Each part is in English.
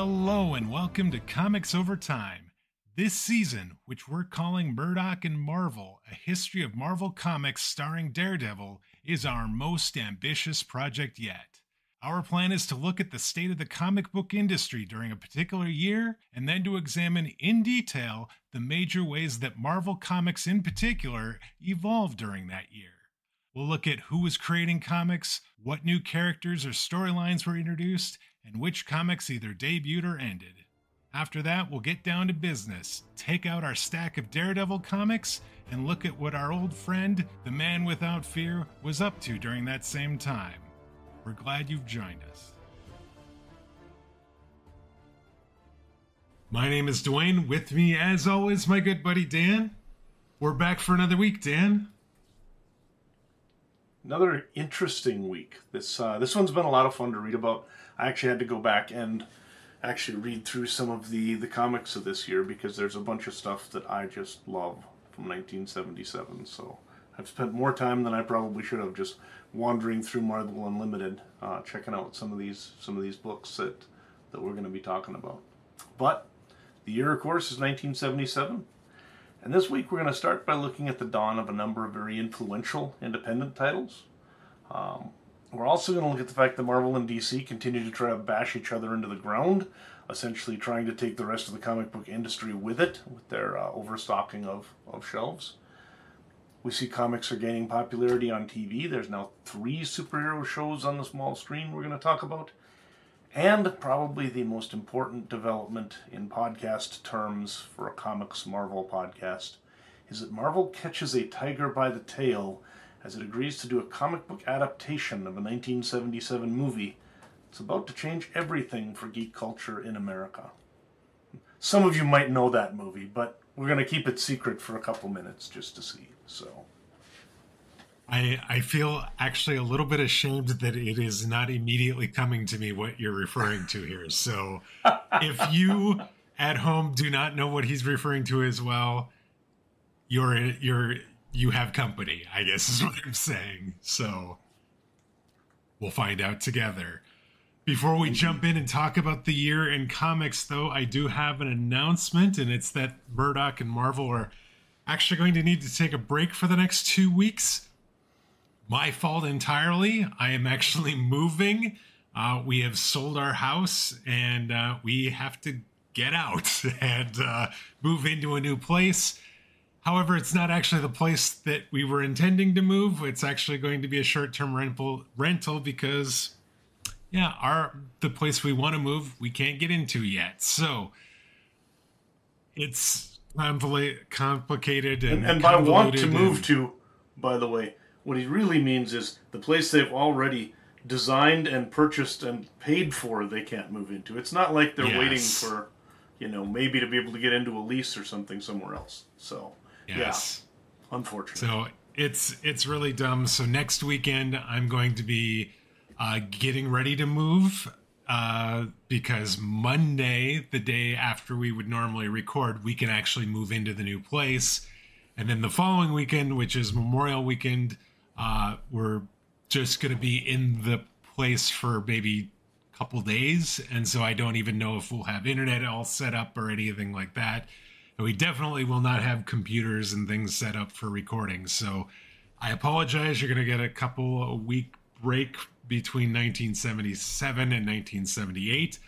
Hello and welcome to Comics Over Time. This season, which we're calling Murdock and Marvel, a history of Marvel Comics starring Daredevil, is our most ambitious project yet. Our plan is to look at the state of the comic book industry during a particular year, and then to examine in detail the major ways that Marvel Comics in particular evolved during that year. We'll look at who was creating comics, what new characters or storylines were introduced, and which comics either debuted or ended. After that, we'll get down to business, take out our stack of Daredevil comics, and look at what our old friend, the Man Without Fear, was up to during that same time. We're glad you've joined us. My name is Duane. With me, as always, my good buddy Dan. We're back for another week, Dan. Another interesting week. This one's been a lot of fun to read about. I actually had to go back and actually read through some of the comics of this year because there's a bunch of stuff that I just love from 1977. So I've spent more time than I probably should have just wandering through Marvel Unlimited, checking out some of these books that we're going to be talking about. But the year, of course, is 1977. And this week we're going to start by looking at the dawn of a number of very influential independent titles. We're also going to look at the fact that Marvel and DC continue to try to bash each other into the ground, essentially trying to take the rest of the comic book industry with it, with their overstocking of shelves. We see comics are gaining popularity on TV. There's now 3 superhero shows on the small screen we're going to talk about. And probably the most important development in podcast terms for a Comics Marvel podcast is that Marvel catches a tiger by the tail as it agrees to do a comic book adaptation of a 1977 movie. It's about to change everything for geek culture in America. Some of you might know that movie, but we're going to keep it secret for a couple minutes just to see. So I feel actually a little bit ashamed that it is not immediately coming to me what you're referring to here. So if you at home do not know what he's referring to as well, you have company, I guess is what I'm saying. So we'll find out together. Before we jump in and talk about the year in comics, though, I do have an announcement, and it's that Murdock and Marvel are actually going to need to take a break for the next 2 weeks. My fault entirely. I am actually moving. We have sold our house, and we have to get out and move into a new place. However, it's not actually the place that we were intending to move. It's actually going to be a short-term rental because, yeah, the place we want to move, we can't get into yet. So it's complicated and by want to move to, by the way, what he really means is the place they've already designed and purchased and paid for, they can't move into. It's not like they're waiting for, maybe to be able to get into a lease or something somewhere else. So, yes. Yeah, unfortunate. So it's really dumb. So next weekend I'm going to be getting ready to move because Monday, the day after we would normally record, we can actually move into the new place. And then the following weekend, which is Memorial Weekend, we're just going to be in the place for maybe a couple days. And so I don't even know if we'll have internet all set up or anything like that. And we definitely will not have computers and things set up for recording. So I apologize. You're going to get a week break between 1977 and 1978.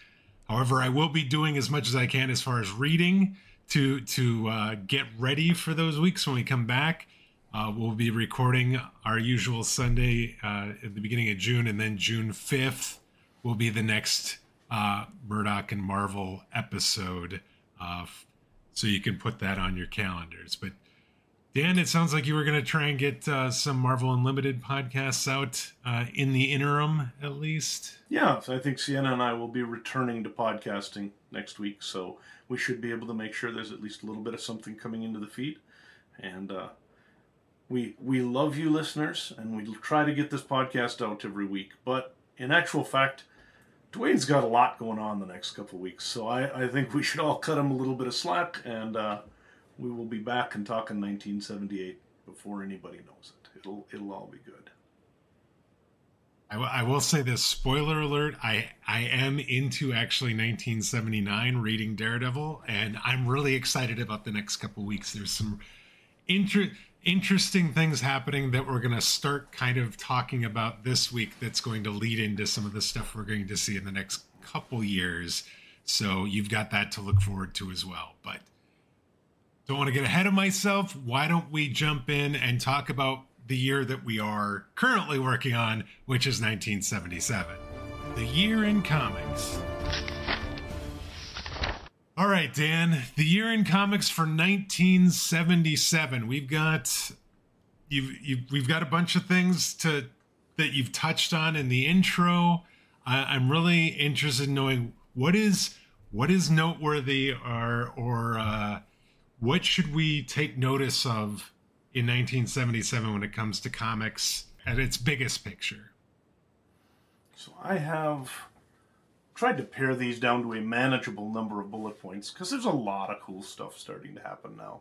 However, I will be doing as much as I can as far as reading to get ready for those weeks when we come back. We'll be recording our usual Sunday at the beginning of June, and then June 5th will be the next Murdock and Marvel episode. So you can put that on your calendars. But Dan, it sounds like you were going to try and get some Marvel Unlimited podcasts out in the interim, at least. Yeah, so I think Sienna and I will be returning to podcasting next week, so we should be able to make sure there's at least a little bit of something coming into the feed. And we love you listeners, and we try to get this podcast out every week. But in actual fact, Duane's got a lot going on the next couple of weeks, so I think we should all cut him a little bit of slack, and we will be back and talking 1978 before anybody knows it. It'll all be good. I will say this, spoiler alert, I am into actually 1979 reading Daredevil, and I'm really excited about the next couple weeks. There's some interesting things happening that we're going to start kind of talking about this week that's going to lead into some of the stuff we're going to see in the next couple years. So you've got that to look forward to as well. But don't want to get ahead of myself. Why don't we jump in and talk about the year that we are currently working on, which is 1977. The year in comics. All right, Dan, the year in comics for 1977. We've got a bunch of things that you've touched on in the intro. I'm really interested in knowing what is noteworthy or what should we take notice of in 1977 when it comes to comics at its biggest picture. So I have tried to pare these down to a manageable number of bullet points because there's a lot of cool stuff starting to happen now.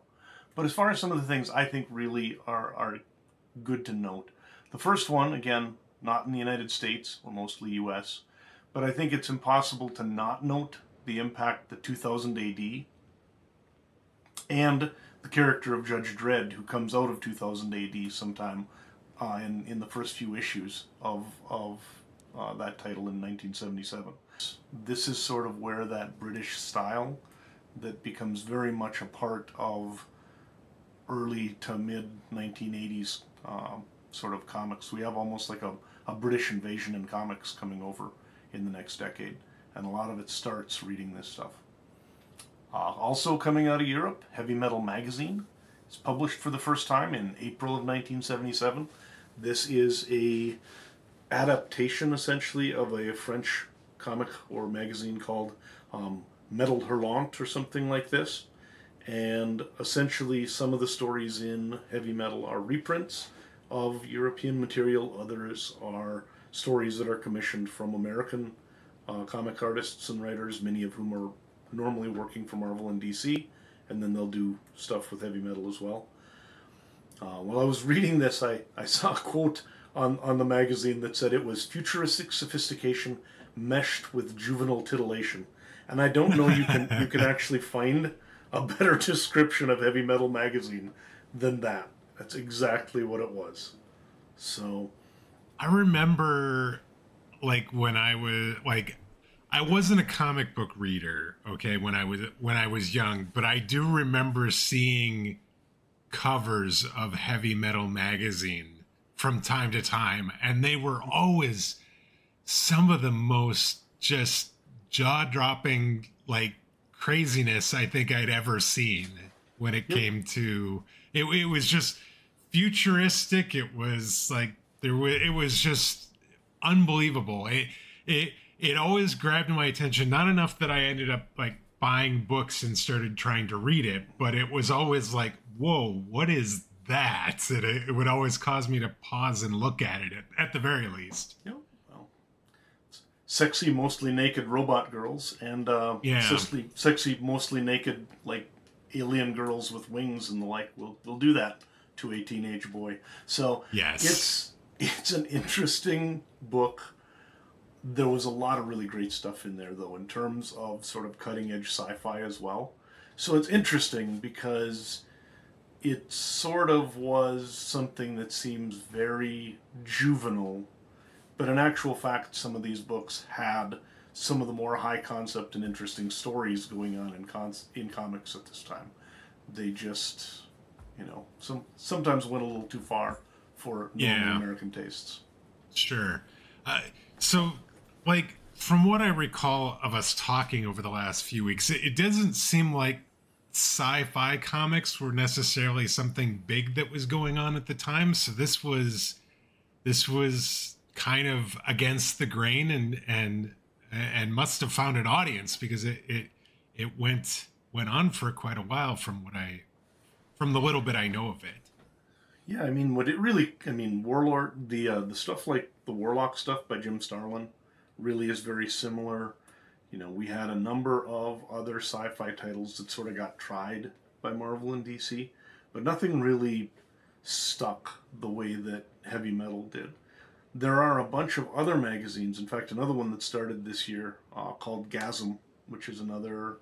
But as far as some of the things I think really are good to note, the first one, again, not in the United States, or mostly US, but I think it's impossible to not note the impact that 2000 AD and the character of Judge Dredd, who comes out of 2000 AD sometime in the first few issues of that title in 1977. This is sort of where that British style that becomes very much a part of early to mid 1980s sort of comics. We have almost like a British invasion in comics coming over in the next decade, and a lot of it starts reading this stuff. Also coming out of Europe, Heavy Metal Magazine is published for the first time in April of 1977. This is a adaptation, essentially, of a French comic or magazine called Metal Hurlant or something like this. And essentially, some of the stories in Heavy Metal are reprints of European material. Others are stories that are commissioned from American comic artists and writers, many of whom are normally working for Marvel and DC, and then they'll do stuff with Heavy Metal as well. While I was reading this, I saw a quote on the magazine that said it was futuristic sophistication meshed with juvenile titillation. And I don't know you can actually find a better description of Heavy Metal Magazine than that. That's exactly what it was. So I remember, like, when I was like, I wasn't a comic book reader, okay, when I was young, but I do remember seeing covers of Heavy Metal Magazine from time to time, and they were always some of the most just jaw-dropping, like, craziness I think I'd ever seen when it came to it. It was just futuristic. It was like it was just unbelievable. It always grabbed my attention, not enough that I ended up like buying books and started trying to read it, but it was always like, whoa, what is that? It would always cause me to pause and look at it at the very least. Yeah, well, sexy, mostly naked robot girls and sexy, mostly naked, like, alien girls with wings and the like. We'll do that to a teenage boy. So yes, it's an interesting book. There was a lot of really great stuff in there, though, in terms of sort of cutting-edge sci-fi as well. So it's interesting because it sort of was something that seems very juvenile, but in actual fact, some of these books had some of the more high-concept and interesting stories going on in comics at this time. They just, sometimes went a little too far for normal American tastes. Sure. So, like, from what I recall of us talking over the last few weeks, it doesn't seem like sci-fi comics were necessarily something big that was going on at the time. So this was kind of against the grain and must have found an audience because it went on for quite a while from the little bit I know of it. Yeah, Warlord, the stuff like the Warlock stuff by Jim Starlin really is very similar. We had a number of other sci-fi titles that sort of got tried by Marvel and DC, but nothing really stuck the way that Heavy Metal did. There are a bunch of other magazines. In fact, another one that started this year called Gasm, which is another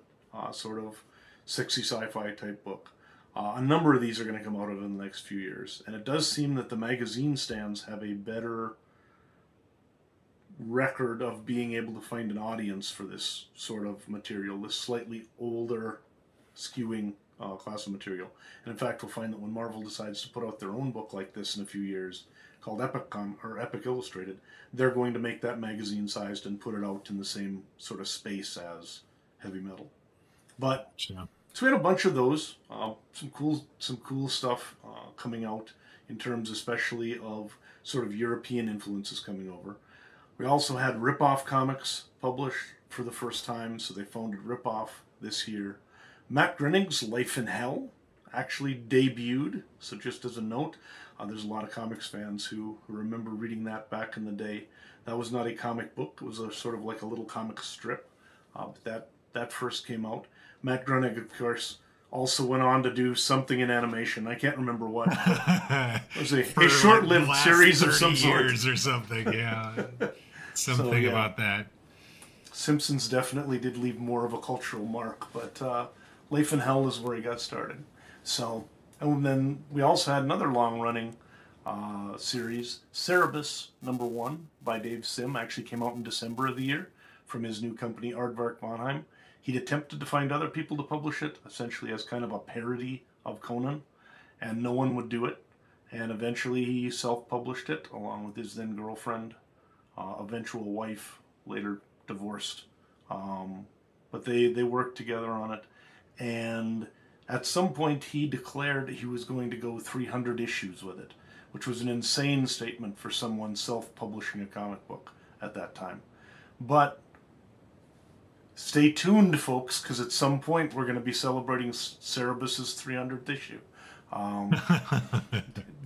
sort of sexy sci-fi type book. A number of these are going to come out in the next few years. And it does seem that the magazine stands have a better record of being able to find an audience for this sort of material, this slightly older skewing class of material. And in fact, we'll find that when Marvel decides to put out their own book like this in a few years, called Epic Illustrated, they're going to make that magazine sized and put it out in the same sort of space as Heavy Metal. But yeah. So we had a bunch of those, some cool stuff coming out in terms especially of sort of European influences coming over. We also had Rip-Off Comics published for the first time, so they founded Rip-Off this year. Matt Groening's Life in Hell actually debuted, so just as a note, there's a lot of comics fans who remember reading that back in the day. That was not a comic book, it was a sort of like a little comic strip, but that first came out. Matt Groening, of course, also went on to do something in animation. I can't remember what. It was a short-lived series of some sort. Years or something, yeah. Something about that. Simpsons definitely did leave more of a cultural mark, but Life in Hell is where he got started. So, and then we also had another long-running series, Cerebus #1 by Dave Sim, actually came out in December of the year from his new company, Aardvark Vonheim. He'd attempted to find other people to publish it, essentially as kind of a parody of Conan, and no one would do it. And eventually he self-published it, along with his then-girlfriend, eventual wife, later divorced. But they worked together on it. And at some point he declared he was going to go 300 issues with it, which was an insane statement for someone self-publishing a comic book at that time. But stay tuned, folks, because at some point we're going to be celebrating Cerebus's 300th issue.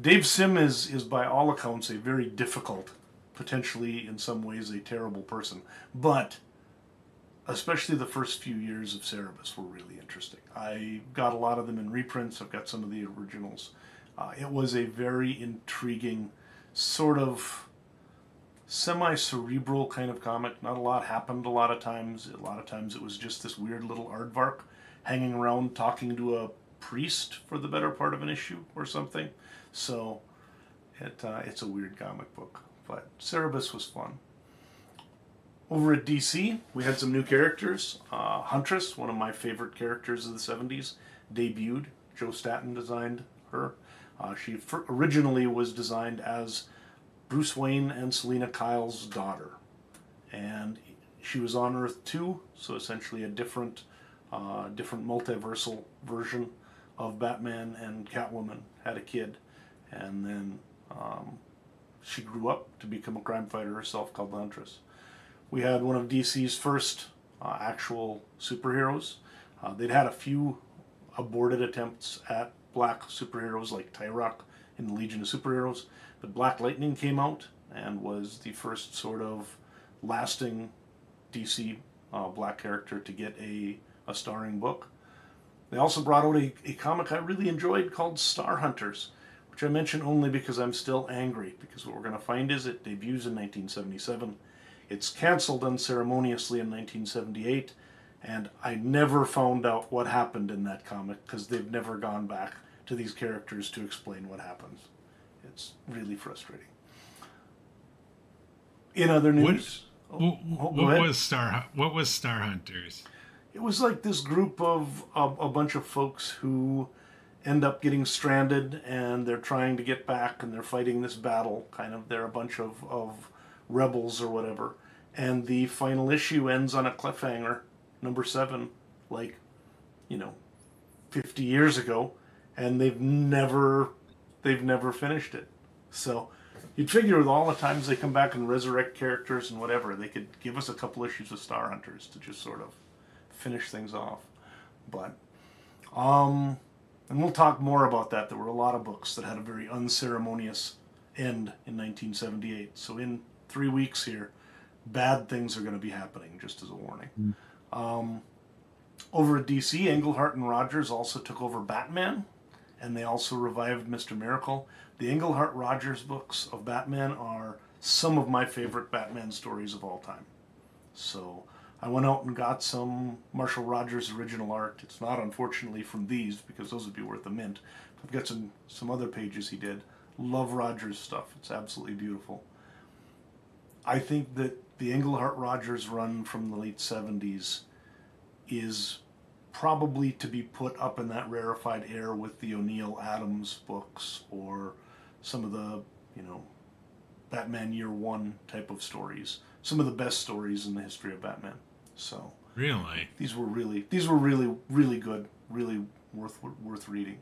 Dave Sim is by all accounts a very difficult, potentially in some ways a terrible person, but especially the first few years of Cerebus were really interesting. I got a lot of them in reprints. I've got some of the originals. It was a very intriguing, sort of semi-cerebral kind of comic. Not a lot happened a lot of times. A lot of times it was just this weird little aardvark hanging around talking to a priest for the better part of an issue or something. So it's a weird comic book. But Cerebus was fun. Over at DC, we had some new characters. Huntress, one of my favorite characters of the 70s, debuted. Joe Staton designed her. She originally was designed as Bruce Wayne and Selina Kyle's daughter. And she was on Earth 2, so essentially a different multiversal version of Batman, and Catwoman had a kid. And then she grew up to become a crime fighter herself called the Huntress. We had one of DC's first actual superheroes. They'd had a few aborted attempts at black superheroes like Tyrock in the Legion of Superheroes, but Black Lightning came out and was the first sort of lasting DC black character to get a starring book. They also brought out a comic I really enjoyed called Star Hunters, which I mention only because I'm still angry, because what we're going to find is it debuts in 1977. It's canceled unceremoniously in 1978, and I never found out what happened in that comic because they've never gone back to these characters to explain what happens. It's really frustrating. In other news, what was Star Hunters? It was like this group of a bunch of folks who end up getting stranded, and they're trying to get back, and they're fighting this battle. Kind of, they're a bunch of rebels or whatever. And the final issue ends on a cliffhanger, #7, 50 years ago, and they've never finished it. So you'd figure with all the times they come back and resurrect characters and whatever, they could give us a couple issues of Star Hunters to just sort of finish things off. But and we'll talk more about that. There were a lot of books that had a very unceremonious end in 1978. So in 3 weeks here, bad things are going to be happening, just as a warning. Over at DC, Englehart and Rogers also took over Batman, and they also revived Mr. Miracle. The Englehart Rogers books of Batman are some of my favorite Batman stories of all time. So I went out and got some Marshall Rogers original art. It's not, unfortunately, from these, because those would be worth a mint. I've got some other pages he did. Love Rogers stuff. It's absolutely beautiful. I think that the Englehart Rogers run from the late 70s is probably to be put up in that rarefied air with the O'Neill Adams books, or some of the, Batman Year One type of stories. Some of the best stories in the history of Batman. So really, these were really, really good, really worth reading.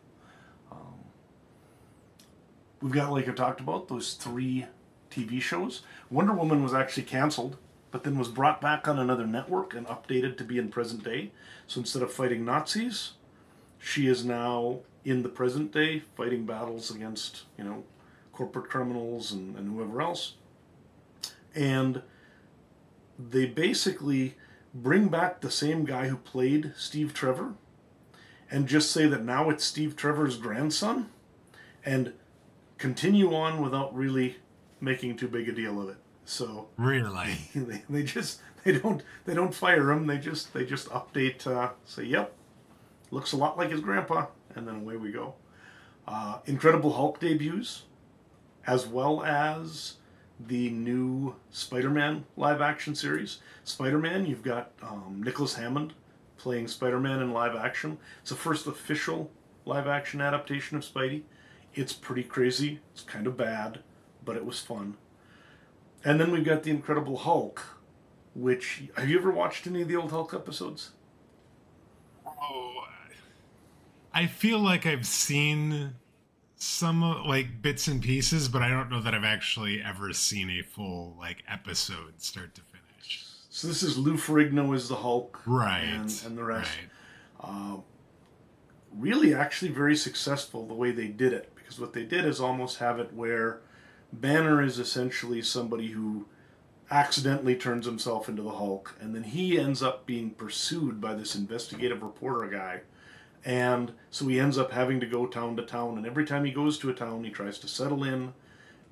We've got, like I talked about, those 3 TV shows. Wonder Woman was actually canceled, but then was brought back on another network and updated to be in present day. So instead of fighting Nazis, she is now in the present day fighting battles against, corporate criminals and whoever else. And they basically bring back the same guy who played Steve Trevor and just say that now it's Steve Trevor's grandson, and continue on without really making too big a deal of it. So really, they don't fire him. They just update. Say, yep, looks a lot like his grandpa, and then away we go. Incredible Hulk debuts, as well as the new Spider-Man live-action series. Spider-Man, you've got Nicholas Hammond playing Spider-Man in live action. It's the first official live-action adaptation of Spidey. It's pretty crazy. It's kind of bad, but it was fun. And then we've got the Incredible Hulk, which... Have you ever watched any of the old Hulk episodes? Oh, I feel like I've seen some bits and pieces, but I don't know that I've actually ever seen a full episode start to finish. So this is Lou Ferrigno as the Hulk, right, and the rest. Right. Really, actually, very successful the way they did it, because what they did is almost have it where Banner is essentially somebody who accidentally turns himself into the Hulk, and then he ends up being pursued by this investigative reporter guy. And so he ends up having to go town to town, and every time he goes to a town, he tries to settle in,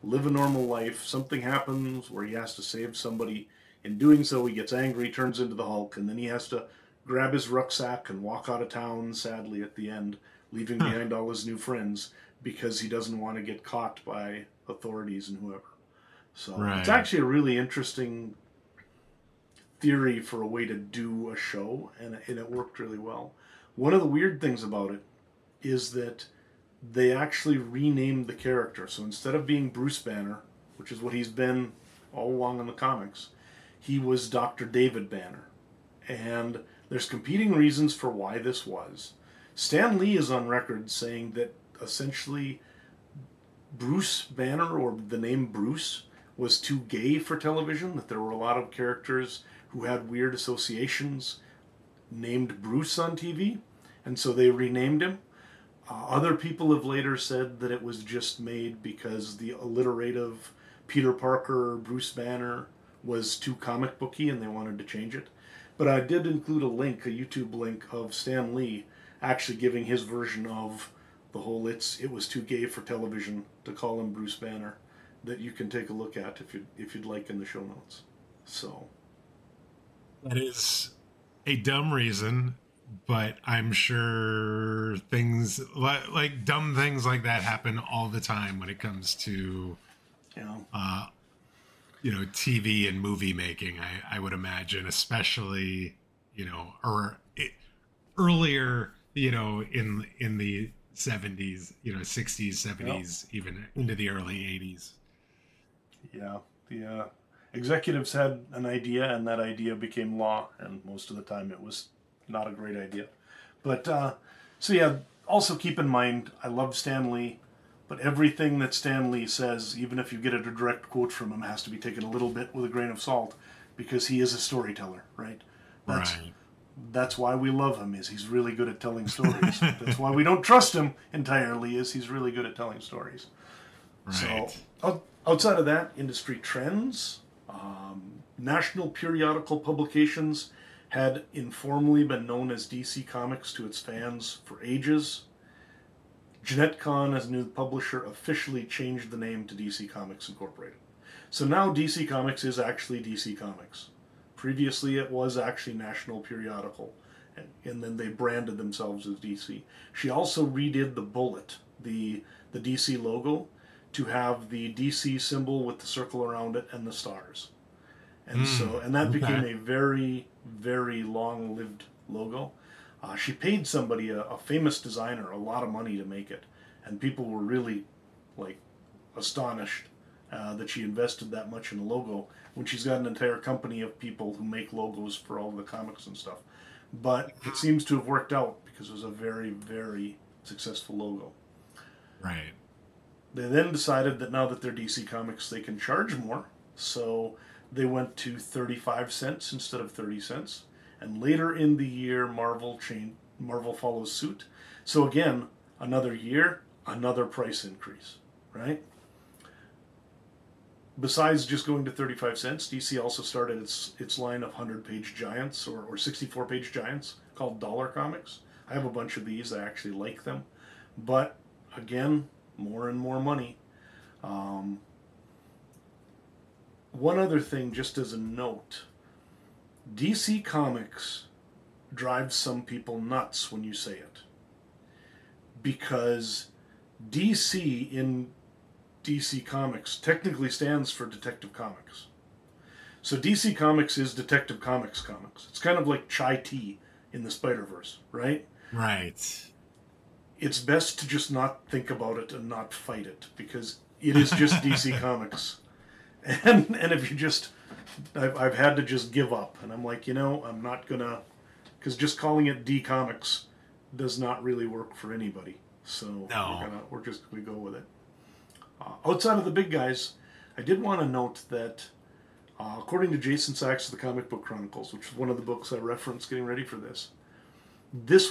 live a normal life. Something happens where he has to save somebody. In doing so, he gets angry, turns into the Hulk, and then he has to grab his rucksack and walk out of town, sadly, at the end, leaving behind all his new friends, because he doesn't want to get caught by authorities and whoever. So It's actually a really interesting theory for a way to do a show, and it worked really well. One of the weird things about it is that they actually renamed the character. So instead of being Bruce Banner, which is what he's been all along in the comics, he was Dr. David Banner. And there's competing reasons for why this was. Stan Lee is on record saying that essentially Bruce Banner, or the name Bruce, was too gay for television, that there were a lot of characters who had weird associations named Bruce on TV, and so they renamed him. Other people have later said that it was just made because the alliterative Peter Parker or Bruce Banner was too comic booky and they wanted to change it. But I did include a YouTube link of Stan Lee actually giving his version of the whole it was too gay for television to call him Bruce Banner, that you can take a look at if you'd like in the show notes. So that is a dumb reason, but I'm sure things like dumb things like that happen all the time when it comes to TV and movie making. I would imagine, especially earlier in the 70s, 60s, 70s, even into the early 80s. Yeah, the executives had an idea, and that idea became law, and most of the time it was not a great idea. But, also keep in mind, I love Stan Lee, but everything that Stan Lee says, even if you get a direct quote from him, has to be taken a little bit with a grain of salt, because he is a storyteller, right? That's why we love him, is he's really good at telling stories. That's why we don't trust him entirely, is he's really good at telling stories. Right. So, outside of that, industry trends, national periodical publications had informally been known as DC Comics to its fans for ages. Jeanette Kahn, as new publisher, officially changed the name to DC Comics Incorporated. So now DC Comics is actually DC Comics. Previously, it was actually National Periodical, and then they branded themselves as DC. She also redid the bullet, the DC logo, to have the DC symbol with the circle around it and the stars. And that became a very, very long-lived logo. She paid somebody, a famous designer, a lot of money to make it, and people were really astonished that she invested that much in a logo when she's got an entire company of people who make logos for all of the comics and stuff. But it seems to have worked out because it was a very, very successful logo. Right. They then decided that now that they're DC Comics, they can charge more, so they went to 35 cents instead of 30 cents. And later in the year, Marvel follows suit. So again, another year, another price increase, right? Besides just going to 35 cents, DC also started its line of 100-page giants or 64-page giants called Dollar Comics. I have a bunch of these. I actually like them. But again, more and more money. One other thing, just as a note, DC Comics drives some people nuts when you say it. Because DC in DC Comics technically stands for Detective Comics. So DC Comics is Detective Comics comics. It's kind of like chai tea in the Spider-Verse, right? Right. It's best to just not think about it and not fight it, because it is just DC Comics. And if you just... I've had to just give up. And I'm like, I'm not going to... Because just calling it D Comics does not really work for anybody. So we're just going to go with it. Outside of the big guys, I did want to note that according to Jason Sachs of the Comic Book Chronicles, which is one of the books I referenced getting ready for this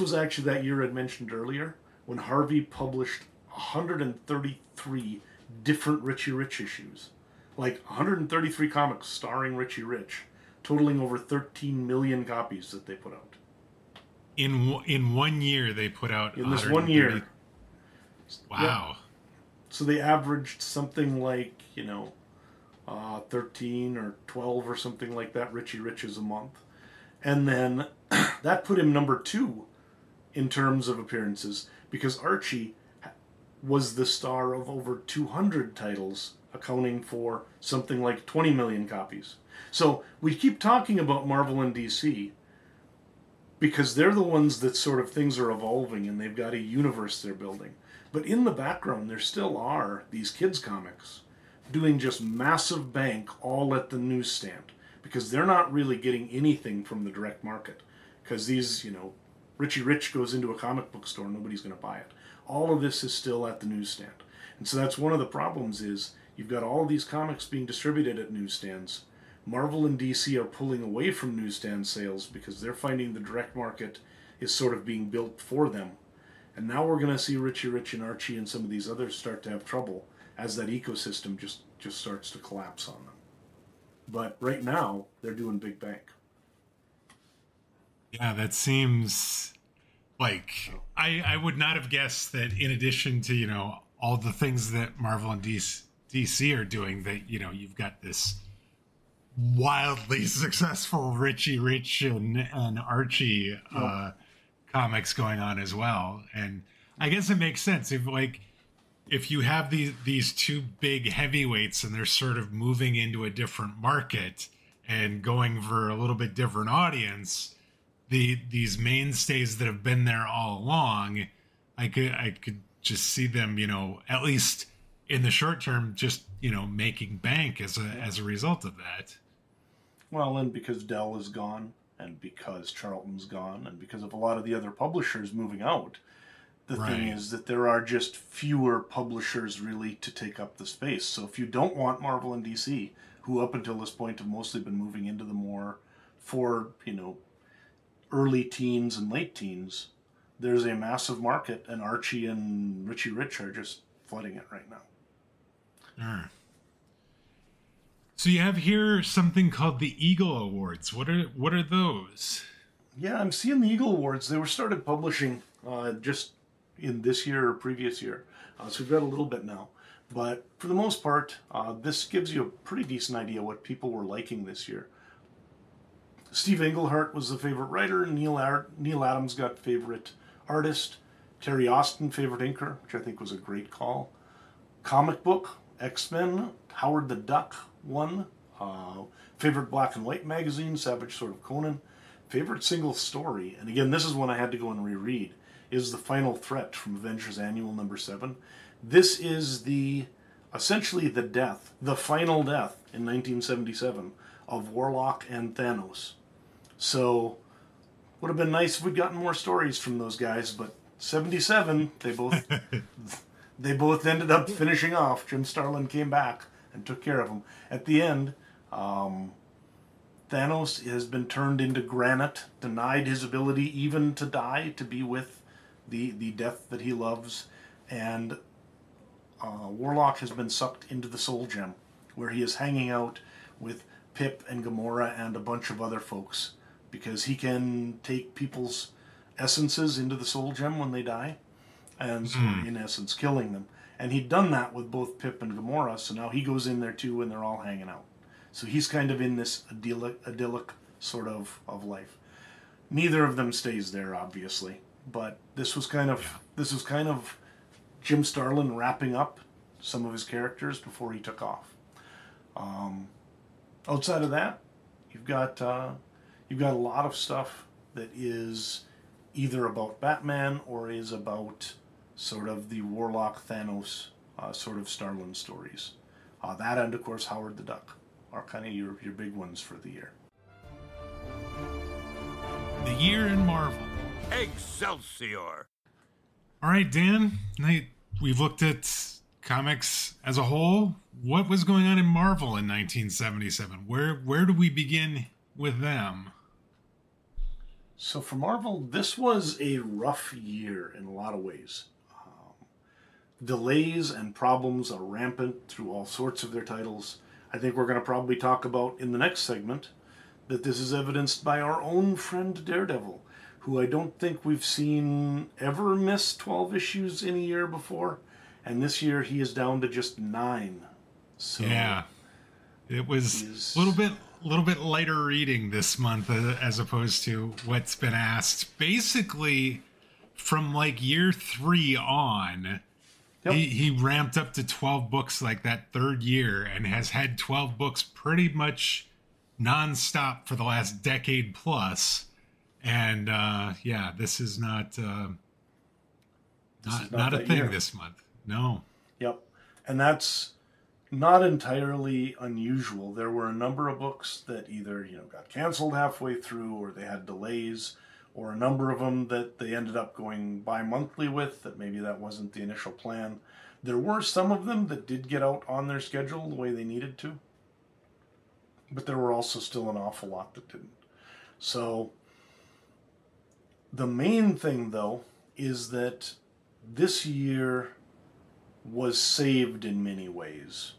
was actually that year I'd mentioned earlier when Harvey published 133 different Richie Rich issues. Like 133 comics starring Richie Rich, totaling over 13 million copies that they put out. In 1 year, they put out... In this 1 year. Wow. Yeah. So they averaged something like, 13 or 12 or something like that Richie Riches a month. And then that put him number 2 in terms of appearances, because Archie was the star of over 200 titles, accounting for something like 20 million copies. So we keep talking about Marvel and DC because they're the ones that sort of things are evolving and they've got a universe they're building. But in the background, there still are these kids' comics doing just massive bank all at the newsstand because they're not really getting anything from the direct market. Because these, Richie Rich goes into a comic book store, nobody's going to buy it. All of this is still at the newsstand. And so that's one of the problems is you've got all of these comics being distributed at newsstands. Marvel and DC are pulling away from newsstand sales because they're finding the direct market is sort of being built for them. And now we're going to see Richie Rich and Archie and some of these others start to have trouble as that ecosystem just starts to collapse on them. But right now, they're doing big bank. Yeah, that seems like... I would not have guessed that in addition to, all the things that Marvel and DC are doing, that, you've got this wildly successful Richie Rich and Archie comics going on as well. And I guess it makes sense if you have these two big heavyweights and they're sort of moving into a different market and going for a little bit different audience, these mainstays that have been there all along, I could just see them, at least in the short term, just making bank as a result of that. Well, and because Dell is gone, and because Charlton's gone, and because of a lot of the other publishers moving out, the thing is that there are just fewer publishers really to take up the space. So if you don't want Marvel and DC, who up until this point have mostly been moving into the more for, early teens and late teens, there's a massive market, and Archie and Richie Rich are just flooding it right now. So you have here something called the Eagle Awards. What are those? Yeah, I'm seeing the Eagle Awards. They were started publishing just in this year or previous year. So we've got a little bit now. But for the most part, this gives you a pretty decent idea what people were liking this year. Steve Englehart was the favorite writer. Neil Adams got favorite artist. Terry Austin, favorite inker, which I think was a great call. Comic book, X-Men, Howard the Duck won. Favorite black and white magazine, Savage Sword of Conan. Favorite single story, and again, this is one I had to go and reread, is The Final Threat from Avengers Annual number 7. This is essentially the final death in 1977 of Warlock and Thanos. So, would have been nice if we'd gotten more stories from those guys, but 77, they both ended up finishing off. Jim Starlin came back and took care of them. At the end, Thanos has been turned into granite, denied his ability even to die, to be with the death that he loves, and Warlock has been sucked into the Soul Gem, where he is hanging out with Pip and Gamora and a bunch of other folks, because he can take people's essences into the Soul Gem when they die, and so in essence killing them. And he'd done that with both Pip and Gamora, so now he goes in there too, and they're all hanging out. So he's kind of in this idyllic sort of life. Neither of them stays there, obviously, but this was kind of Jim Starlin wrapping up some of his characters before he took off. Outside of that, you've got a lot of stuff that is either about Batman or is about sort of the Warlock Thanos sort of Starlin stories. That and of course Howard the Duck are kind of your big ones for the year. The year in Marvel. Excelsior! All right, Dan. We've looked at comics as a whole. What was going on in Marvel in 1977? Where do we begin with them? So for Marvel, this was a rough year in a lot of ways. Delays and problems are rampant through all sorts of their titles. I think we're going to probably talk about in the next segment that this is evidenced by our own friend Daredevil, who I don't think we've seen ever miss 12 issues in a year before. And this year he is down to just 9. So yeah, it was a little bit lighter reading this month as opposed to what's been asked. Basically, from like year 3 on, yep. he ramped up to 12 books like that third year and has had 12 books pretty much nonstop for the last decade plus. And this is not a thing year. This month. No. Yep. And that's not entirely unusual. There were a number of books that either, got canceled halfway through, or they had delays, or a number of them that they ended up going bi-monthly with, that maybe that wasn't the initial plan. There were some of them that did get out on their schedule the way they needed to, but there were also still an awful lot that didn't. So the main thing, though, is that this year was saved in many ways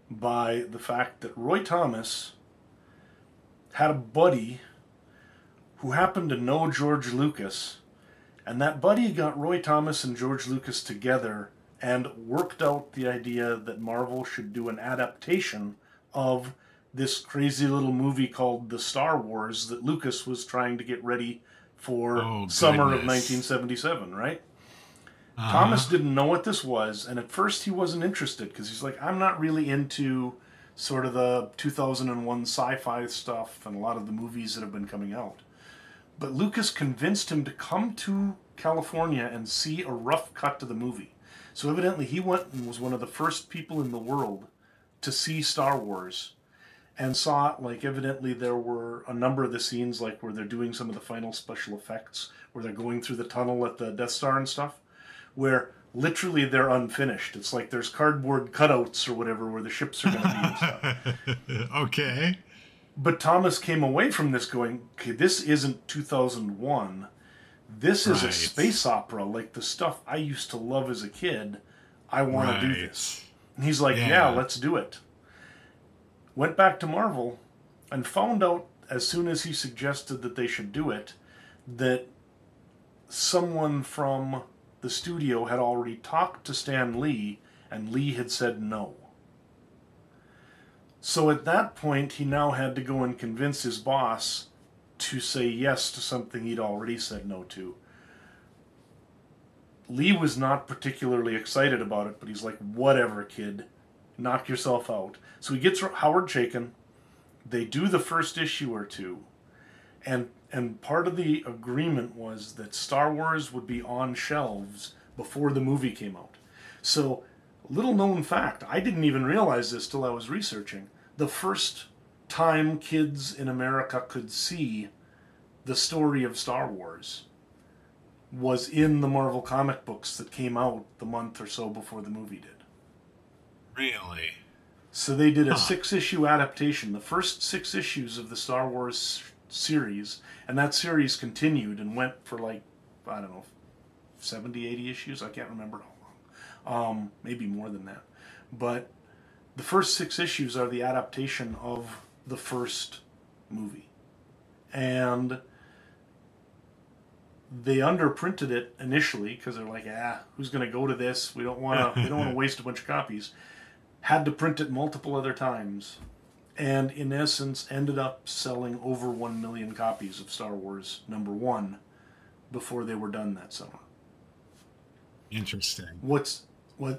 by the fact that Roy Thomas had a buddy who happened to know George Lucas, and that buddy got Roy Thomas and George Lucas together and worked out the idea that Marvel should do an adaptation of this crazy little movie called The Star Wars that Lucas was trying to get ready for summer of 1977, right? Thomas didn't know what this was, and at first he wasn't interested, because he's like, I'm not really into sort of the 2001 sci-fi stuff and a lot of the movies that have been coming out. But Lucas convinced him to come to California and see a rough cut to the movie. So evidently he went and was one of the first people in the world to see Star Wars, and saw it. Like, evidently there were a number of the scenes, like where they're doing some of the final special effects, where they're going through the tunnel at the Death Star and stuff, where literally they're unfinished. It's like there's cardboard cutouts or whatever where the ships are going to be and stuff. Okay. But Thomas came away from this going, okay, this isn't 2001. This is a space opera, like the stuff I used to love as a kid. I want to do this. And he's like, yeah, let's do it. Went back to Marvel and found out, as soon as he suggested that they should do it, that someone from the studio had already talked to Stan Lee and Lee had said no. So at that point, he now had to go and convince his boss to say yes to something he'd already said no to. Lee was not particularly excited about it, but he's like, whatever, kid, knock yourself out. So he gets Howard Chaykin. They do the first issue or two, and part of the agreement was that Star Wars would be on shelves before the movie came out. So, little known fact, I didn't even realize this till I was researching. The first time kids in America could see the story of Star Wars was in the Marvel comic books that came out the month or so before the movie did. Really? So they did a 6-issue adaptation, the first 6 issues of the Star Wars series, and that series continued and went for like, I don't know, 70, 80 issues? I can't remember how long. Maybe more than that. But the first 6 issues are the adaptation of the first movie. And they underprinted it initially because they're like, who's going to go to this? We don't want to waste a bunch of copies. Had to print it multiple other times, and in essence ended up selling over 1 million copies of Star Wars #1 before they were done that summer. Interesting. What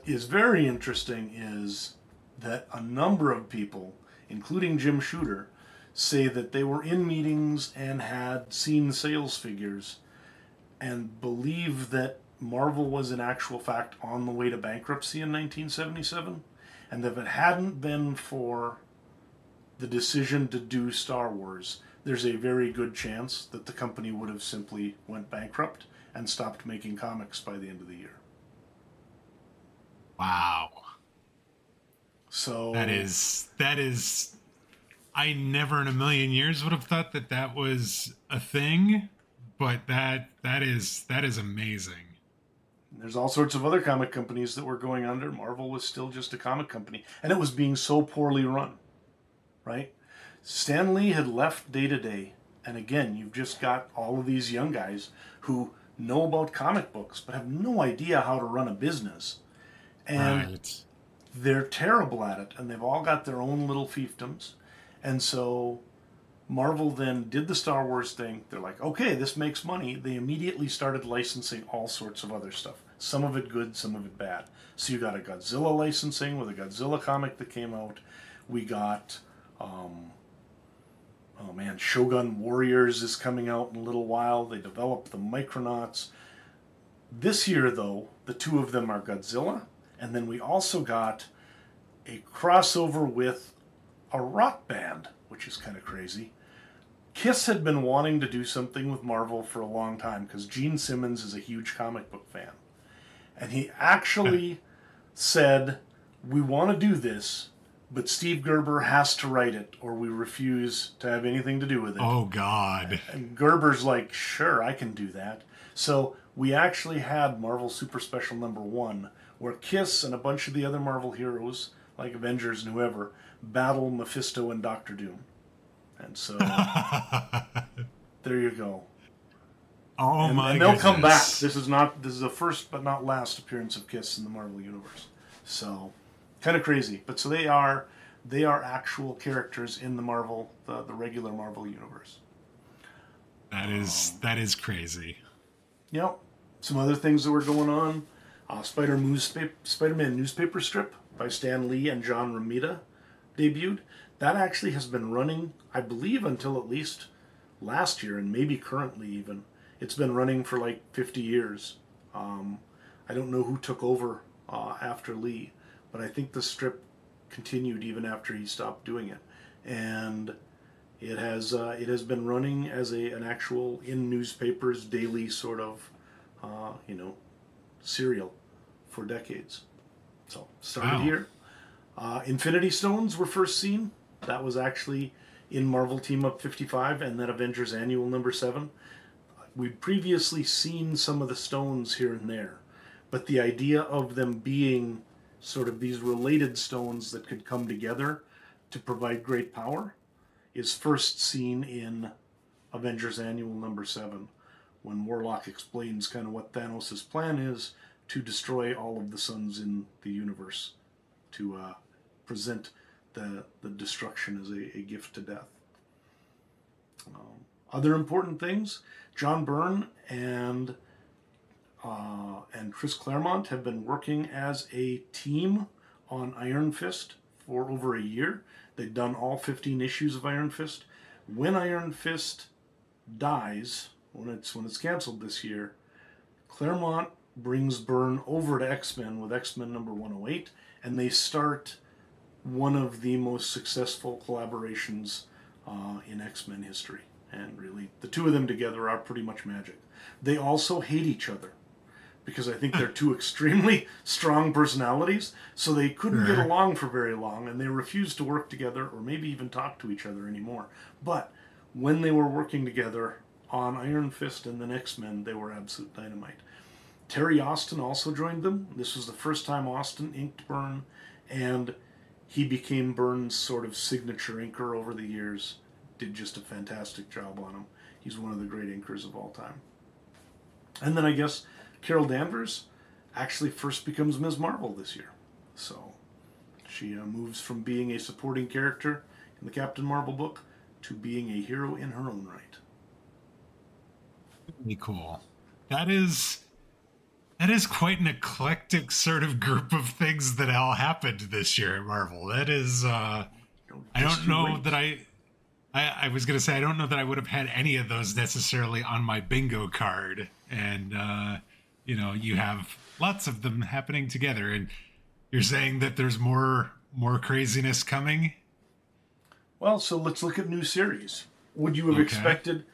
is very interesting is that a number of people, including Jim Shooter, say that they were in meetings and had seen sales figures and believe that Marvel was in actual fact on the way to bankruptcy in 1977. And that if it hadn't been for the decision to do Star Wars, there's a very good chance that the company would have simply went bankrupt and stopped making comics by the end of the year. Wow. So that is I never in a million years would have thought that was a thing, but that is amazing. There's all sorts of other comic companies that were going under. Marvel was still just a comic company, and it was being so poorly run, right? Stan Lee had left Day to Day, and again, you've just got all of these young guys who know about comic books but have no idea how to run a business. And right. They're terrible at it, and they've all got their own little fiefdoms. And so Marvel then did the Star Wars thing. They're like, okay, this makes money. They immediately started licensing all sorts of other stuff. Some of it good, some of it bad. So you got a Godzilla licensing with a Godzilla comic that came out. We got, Shogun Warriors is coming out in a little while. They developed the Micronauts. This year, though, the two of them are Godzilla. And then we also got a crossover with a rock band, which is kind of crazy. Kiss had been wanting to do something with Marvel for a long time because Gene Simmons is a huge comic book fan. And he actually said, we want to do this, but Steve Gerber has to write it or we refuse to have anything to do with it. Oh, God. And Gerber's like, sure, I can do that. So we actually had Marvel Super Special #1 where Kiss and a bunch of the other Marvel heroes, like Avengers and whoever, battle Mephisto and Doctor Doom. And so, there you go. Oh, my And they'll goodness. come back. This is the first but not last appearance of Kiss in the Marvel Universe. So, kind of crazy. But so they are actual characters in the Marvel, the regular Marvel Universe. That is crazy. Yep. Some other things that were going on. Spider-Man newspaper strip by Stan Lee and John Romita debuted. That actually has been running, I believe, until at least last year, and maybe currently even. It's been running for like 50 years. I don't know who took over after Lee, but I think the strip continued even after he stopped doing it. And it has been running as an actual in newspapers daily sort of serial for decades. So started here. Infinity Stones were first seen. That was actually in Marvel Team Up 55 and then Avengers Annual #7. We'd previously seen some of the stones here and there, but the idea of them being sort of these related stones that could come together to provide great power is first seen in Avengers Annual #7, when Warlock explains kind of what Thanos' plan is to destroy all of the suns in the universe to present the destruction as a gift to death. Other important things, John Byrne and Chris Claremont have been working as a team on Iron Fist for over a year. They've done all 15 issues of Iron Fist. When Iron Fist dies, when it's canceled this year, Claremont brings Byrne over to X-Men with X-Men number 108, and they start one of the most successful collaborations in X-Men history. And really, the two of them together are pretty much magic. They also hate each other, because I think they're two extremely strong personalities, so they couldn't get along for very long, and they refused to work together or maybe even talk to each other anymore. But when they were working together on Iron Fist and the X-Men, they were absolute dynamite. Terry Austin also joined them. This was the first time Austin inked Byrne, and he became Byrne's sort of signature inker over the years. Did just a fantastic job on him. He's one of the great inkers of all time. And then I guess Carol Danvers actually first becomes Ms. Marvel this year. So she moves from being a supporting character in the Captain Marvel book to being a hero in her own right. Really cool. That is quite an eclectic sort of group of things that all happened this year at Marvel. That is, I don't know that I was going to say, I don't know that I would have had any of those necessarily on my bingo card. And, you have lots of them happening together. And you're saying that there's more craziness coming? Well, so let's look at new series. Would you have expected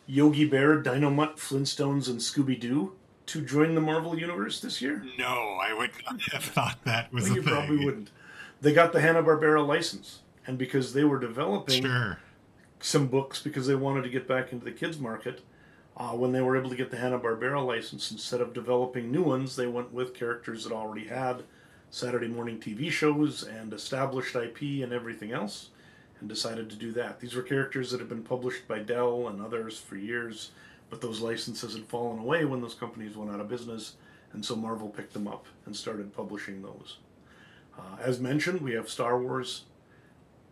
Yogi Bear, Dynomutt, Flintstones, and Scooby-Doo to join the Marvel Universe this year? No, I would not have thought that was a thing. You probably wouldn't. They got the Hanna-Barbera license. And because they were developing some books because they wanted to get back into the kids market, when they were able to get the Hanna-Barbera license, instead of developing new ones, they went with characters that already had Saturday morning TV shows and established IP and everything else, and decided to do that. These were characters that had been published by Dell and others for years, but those licenses had fallen away when those companies went out of business, and so Marvel picked them up and started publishing those. As mentioned, we have Star Wars.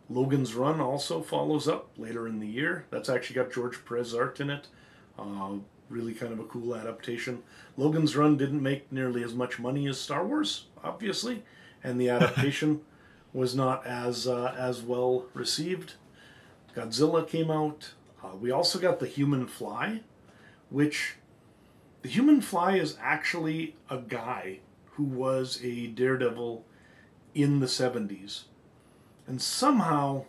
Logan's Run also follows up later in the year. That's actually got George Perez art in it. Really kind of a cool adaptation. Logan's Run didn't make nearly as much money as Star Wars, obviously, and the adaptation was not as well received. Godzilla came out. We also got The Human Fly, which The Human Fly is actually a guy who was a Daredevil in the 70s. And somehow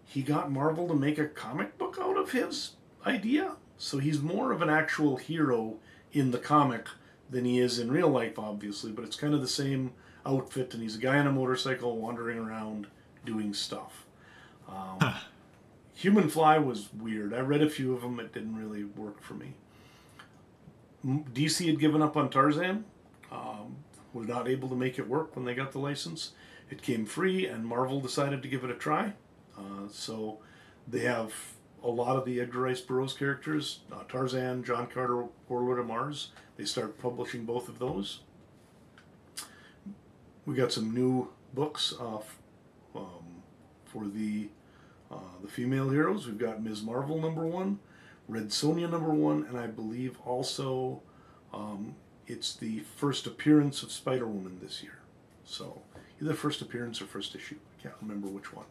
he got Marvel to make a comic book out of his idea. So he's more of an actual hero in the comic than he is in real life, obviously. But it's kind of the same outfit, and he's a guy on a motorcycle wandering around doing stuff. Human Fly was weird. I read a few of them. It didn't really work for me. DC had given up on Tarzan. Were not able to make it work when they got the license. It came free, and Marvel decided to give it a try. So they have a lot of the Edgar Rice Burroughs characters, Tarzan, John Carter, Warlord of Mars. They start publishing both of those. We got some new books for the female heroes. We've got Ms. Marvel #1, Red Sonja #1, and I believe also it's the first appearance of Spider-Woman this year. So either first appearance or first issue. I can't remember which one.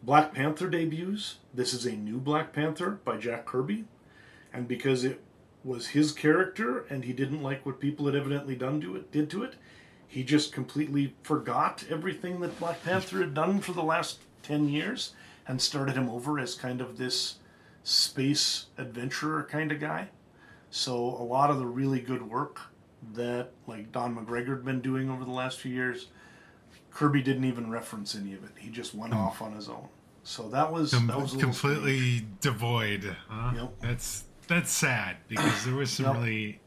Black Panther debuts. This is a new Black Panther by Jack Kirby. And because it was his character and he didn't like what people had evidently did to it, he just completely forgot everything that Black Panther had done for the last 10 years and started him over as kind of this space adventurer kind of guy. So a lot of the really good work that like Don McGregor had been doing over the last few years, Kirby didn't even reference any of it. He just went off on his own. So that was completely devoid. Huh? Yep. That's sad because there was some really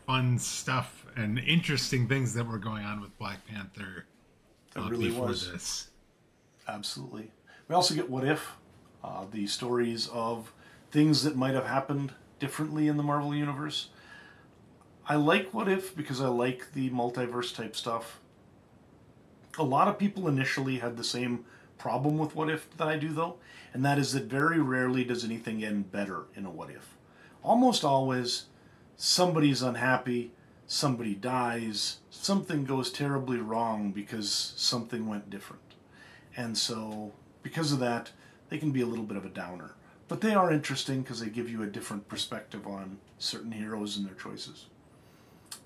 fun stuff and interesting things that were going on with Black Panther before this. Absolutely. We also get What If, the stories of things that might have happened differently in the Marvel Universe. I like What If because I like the multiverse type stuff. A lot of people initially had the same problem with What If that I do, though, and that is that very rarely does anything end better in a What If. Almost always, somebody's unhappy, somebody dies, something goes terribly wrong because something went different. And so, because of that, they can be a little bit of a downer. But they are interesting because they give you a different perspective on certain heroes and their choices.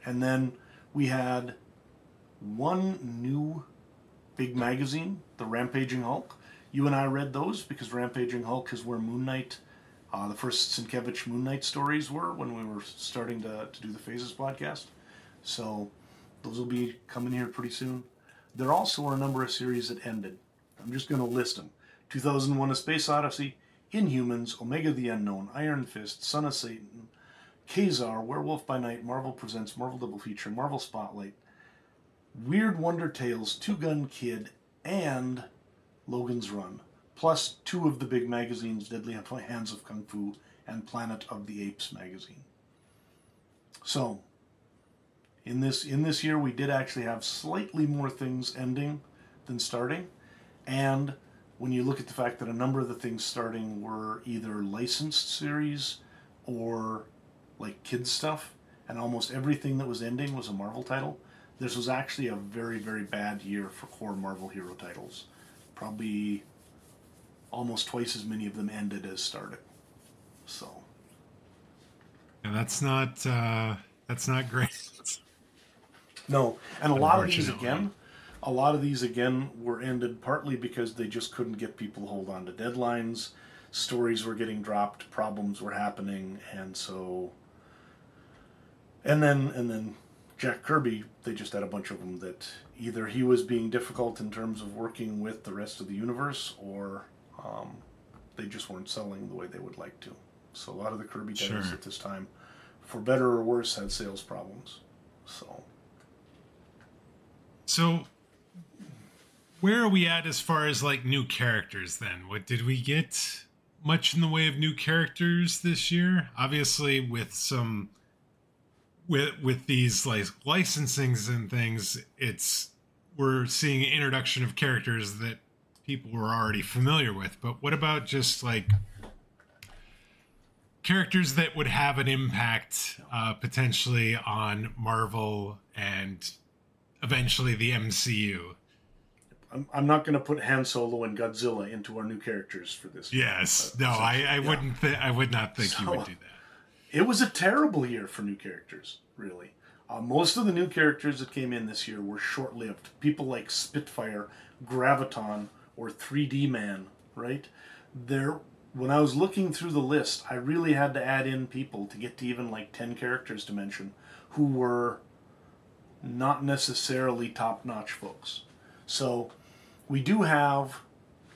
And then we had one new big magazine, the Rampaging Hulk. You and I read those because Rampaging Hulk is where Moon Knight, the first Sienkiewicz Moon Knight stories were when we were starting to do the Phases podcast. So those will be coming here pretty soon. There also are a number of series that ended. I'm just going to list them. 2001: A Space Odyssey, Inhumans, Omega the Unknown, Iron Fist, Son of Satan, Kazar, Werewolf by Night, Marvel Presents, Marvel Double Feature, Marvel Spotlight, Weird Wonder Tales, Two Gun Kid, and Logan's Run, plus two of the big magazines, Deadly Hands of Kung Fu and Planet of the Apes magazine. So, in this year, we did actually have slightly more things ending than starting, and when you look at the fact that a number of the things starting were either licensed series or like kids stuff, and almost everything that was ending was a Marvel title, this was actually a very, very bad year for core Marvel hero titles. Probably almost twice as many of them ended as started. So, yeah, that's not great. No, and a lot of these again were ended partly because they just couldn't get people to hold on to deadlines. Stories were getting dropped, problems were happening, and so, and then Jack Kirby, they just had a bunch of them that either he was being difficult in terms of working with the rest of the universe, or they just weren't selling the way they would like to. So a lot of the Kirby titles at this time, for better or worse, had sales problems. So where are we at as far as like new characters then? What did we get much in the way of new characters this year? Obviously with some with these like licensings and things, we're seeing an introduction of characters that people were already familiar with. But what about just like characters that would have an impact potentially on Marvel and eventually the MCU? I'm not going to put Han Solo and Godzilla into our new characters for this. Yes, no, I wouldn't. I would not think you would do that. It was a terrible year for new characters, really. Most of the new characters that came in this year were short-lived. People like Spitfire, Graviton, or 3D Man, right? When I was looking through the list, I really had to add in people to get to even like 10 characters to mention who were not necessarily top-notch folks. So we do have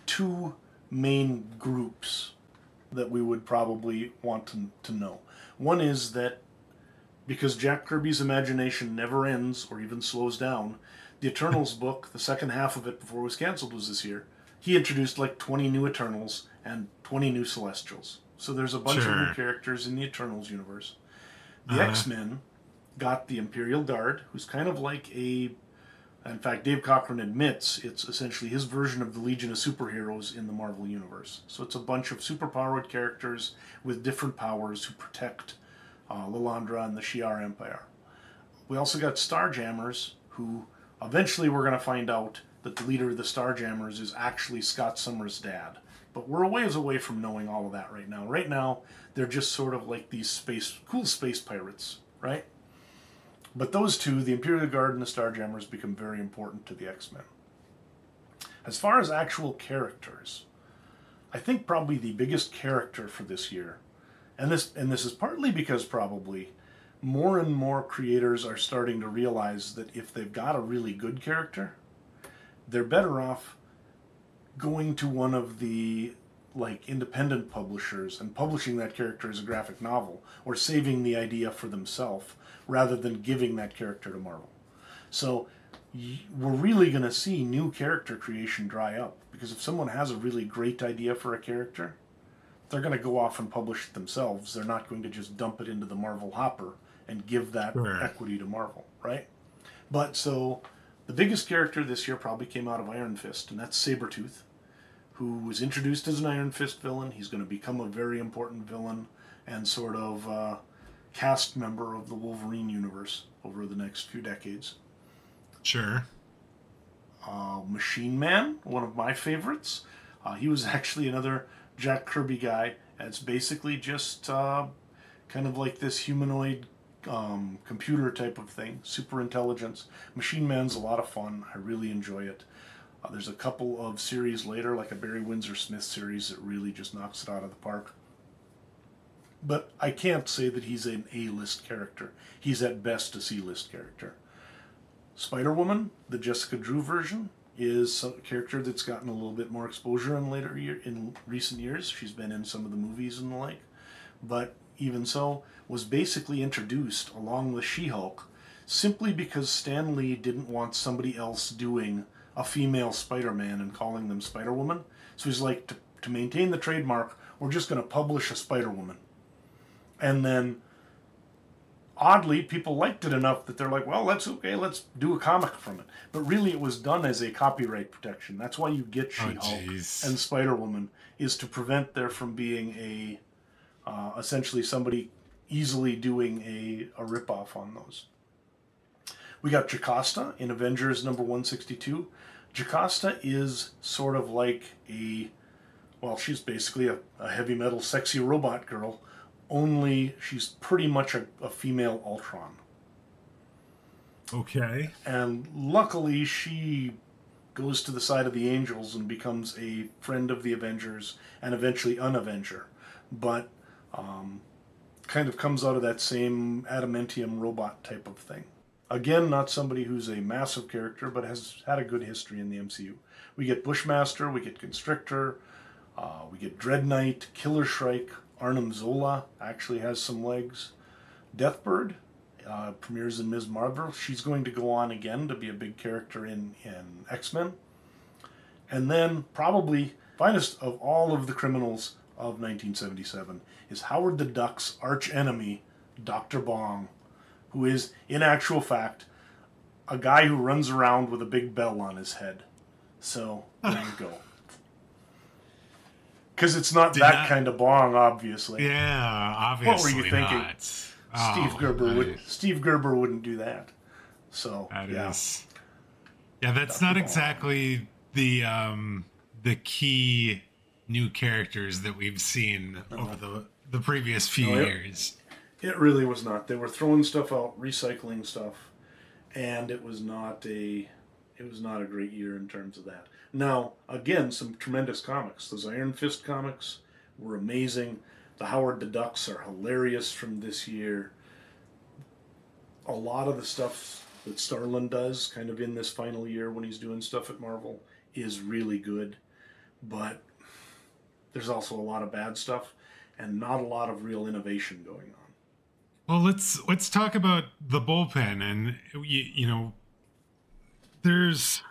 two main groups that we would probably want to know. One is that because Jack Kirby's imagination never ends or even slows down, the Eternals book, the second half of it before it was canceled was this year, he introduced like 20 new Eternals and 20 new Celestials. So there's a bunch of new characters in the Eternals universe. The X-Men got the Imperial Guard, who's kind of like in fact, Dave Cockrum admits it's essentially his version of the Legion of Superheroes in the Marvel Universe. So it's a bunch of superpowered characters with different powers who protect Lilandra and the Shi'ar Empire. We also got Starjammers, who eventually we're going to find out that the leader of the Starjammers is actually Scott Summers' dad. But we're a ways away from knowing all of that right now. Right now, they're just sort of like these cool space pirates, right? But those two, the Imperial Guard and the Starjammers, become very important to the X-Men. As far as actual characters, I think probably the biggest character for this year, and this is partly because probably more and more creators are starting to realize that if they've got a really good character, they're better off going to one of the like independent publishers and publishing that character as a graphic novel, or saving the idea for themselves rather than giving that character to Marvel. So we're really going to see new character creation dry up, because if someone has a really great idea for a character, they're going to go off and publish it themselves. They're not going to just dump it into the Marvel hopper and give that equity to Marvel, right? But so The biggest character this year probably came out of Iron Fist, and that's Sabretooth, who was introduced as an Iron Fist villain. He's going to become a very important villain and sort of cast member of the Wolverine universe over the next few decades. Sure. Machine Man, one of my favorites. He was actually another Jack Kirby guy. It's basically just kind of like this humanoid computer type of thing, super intelligence. Machine Man's a lot of fun. I really enjoy it. There's a couple of series later, like a Barry Windsor Smith series, that really just knocks it out of the park. But I can't say that he's an A-list character. He's at best a C-list character. Spider-Woman, the Jessica Drew version, is a character that's gotten a little bit more exposure in recent years. She's been in some of the movies and the like. But even so, was basically introduced along with She-Hulk simply because Stan Lee didn't want somebody else doing a female Spider-Man and calling them Spider-Woman. So he's like, to maintain the trademark, we're just going to publish a Spider-Woman. And then, oddly, people liked it enough that they're like, well, that's okay, let's do a comic from it. But really it was done as a copyright protection. That's why you get She-Hulk and Spider-Woman, is to prevent there from being a, essentially somebody easily doing a ripoff on those. We got Jocasta in Avengers number 162. Jocasta is sort of like she's basically a heavy metal sexy robot girl, only she's pretty much a female Ultron. Okay. And luckily she goes to the side of the Angels and becomes a friend of the Avengers and eventually an Avenger. But kind of comes out of that same adamantium robot type of thing. Again, not somebody who's a massive character, but has had a good history in the MCU. We get Bushmaster, we get Constrictor, we get Dread Knight, Killer Shrike, Arnim Zola actually has some legs. Deathbird premieres in Ms. Marvel. She's going to go on again to be a big character in X-Men. And then, probably, finest of all of the criminals of 1977 is Howard the Duck's arch-enemy, Dr. Bong, who is, in actual fact, a guy who runs around with a big bell on his head. So, there you go. Because it's not kind of Bong, obviously. Yeah, obviously. What were you thinking? Not. Steve Gerber wouldn't do that. So is. Yeah, that's Dr. not Bong. exactly the key new characters that we've seen over the previous few years. It really was not. They were throwing stuff out, recycling stuff, and it was not a great year in terms of that. Now, again, some tremendous comics. Those Iron Fist comics were amazing. The Howard the Ducks are hilarious from this year. A lot of the stuff that Starlin does kind of in this final year when he's doing stuff at Marvel is really good. But there's also a lot of bad stuff and not a lot of real innovation going on. Well, let's talk about the bullpen, and there's,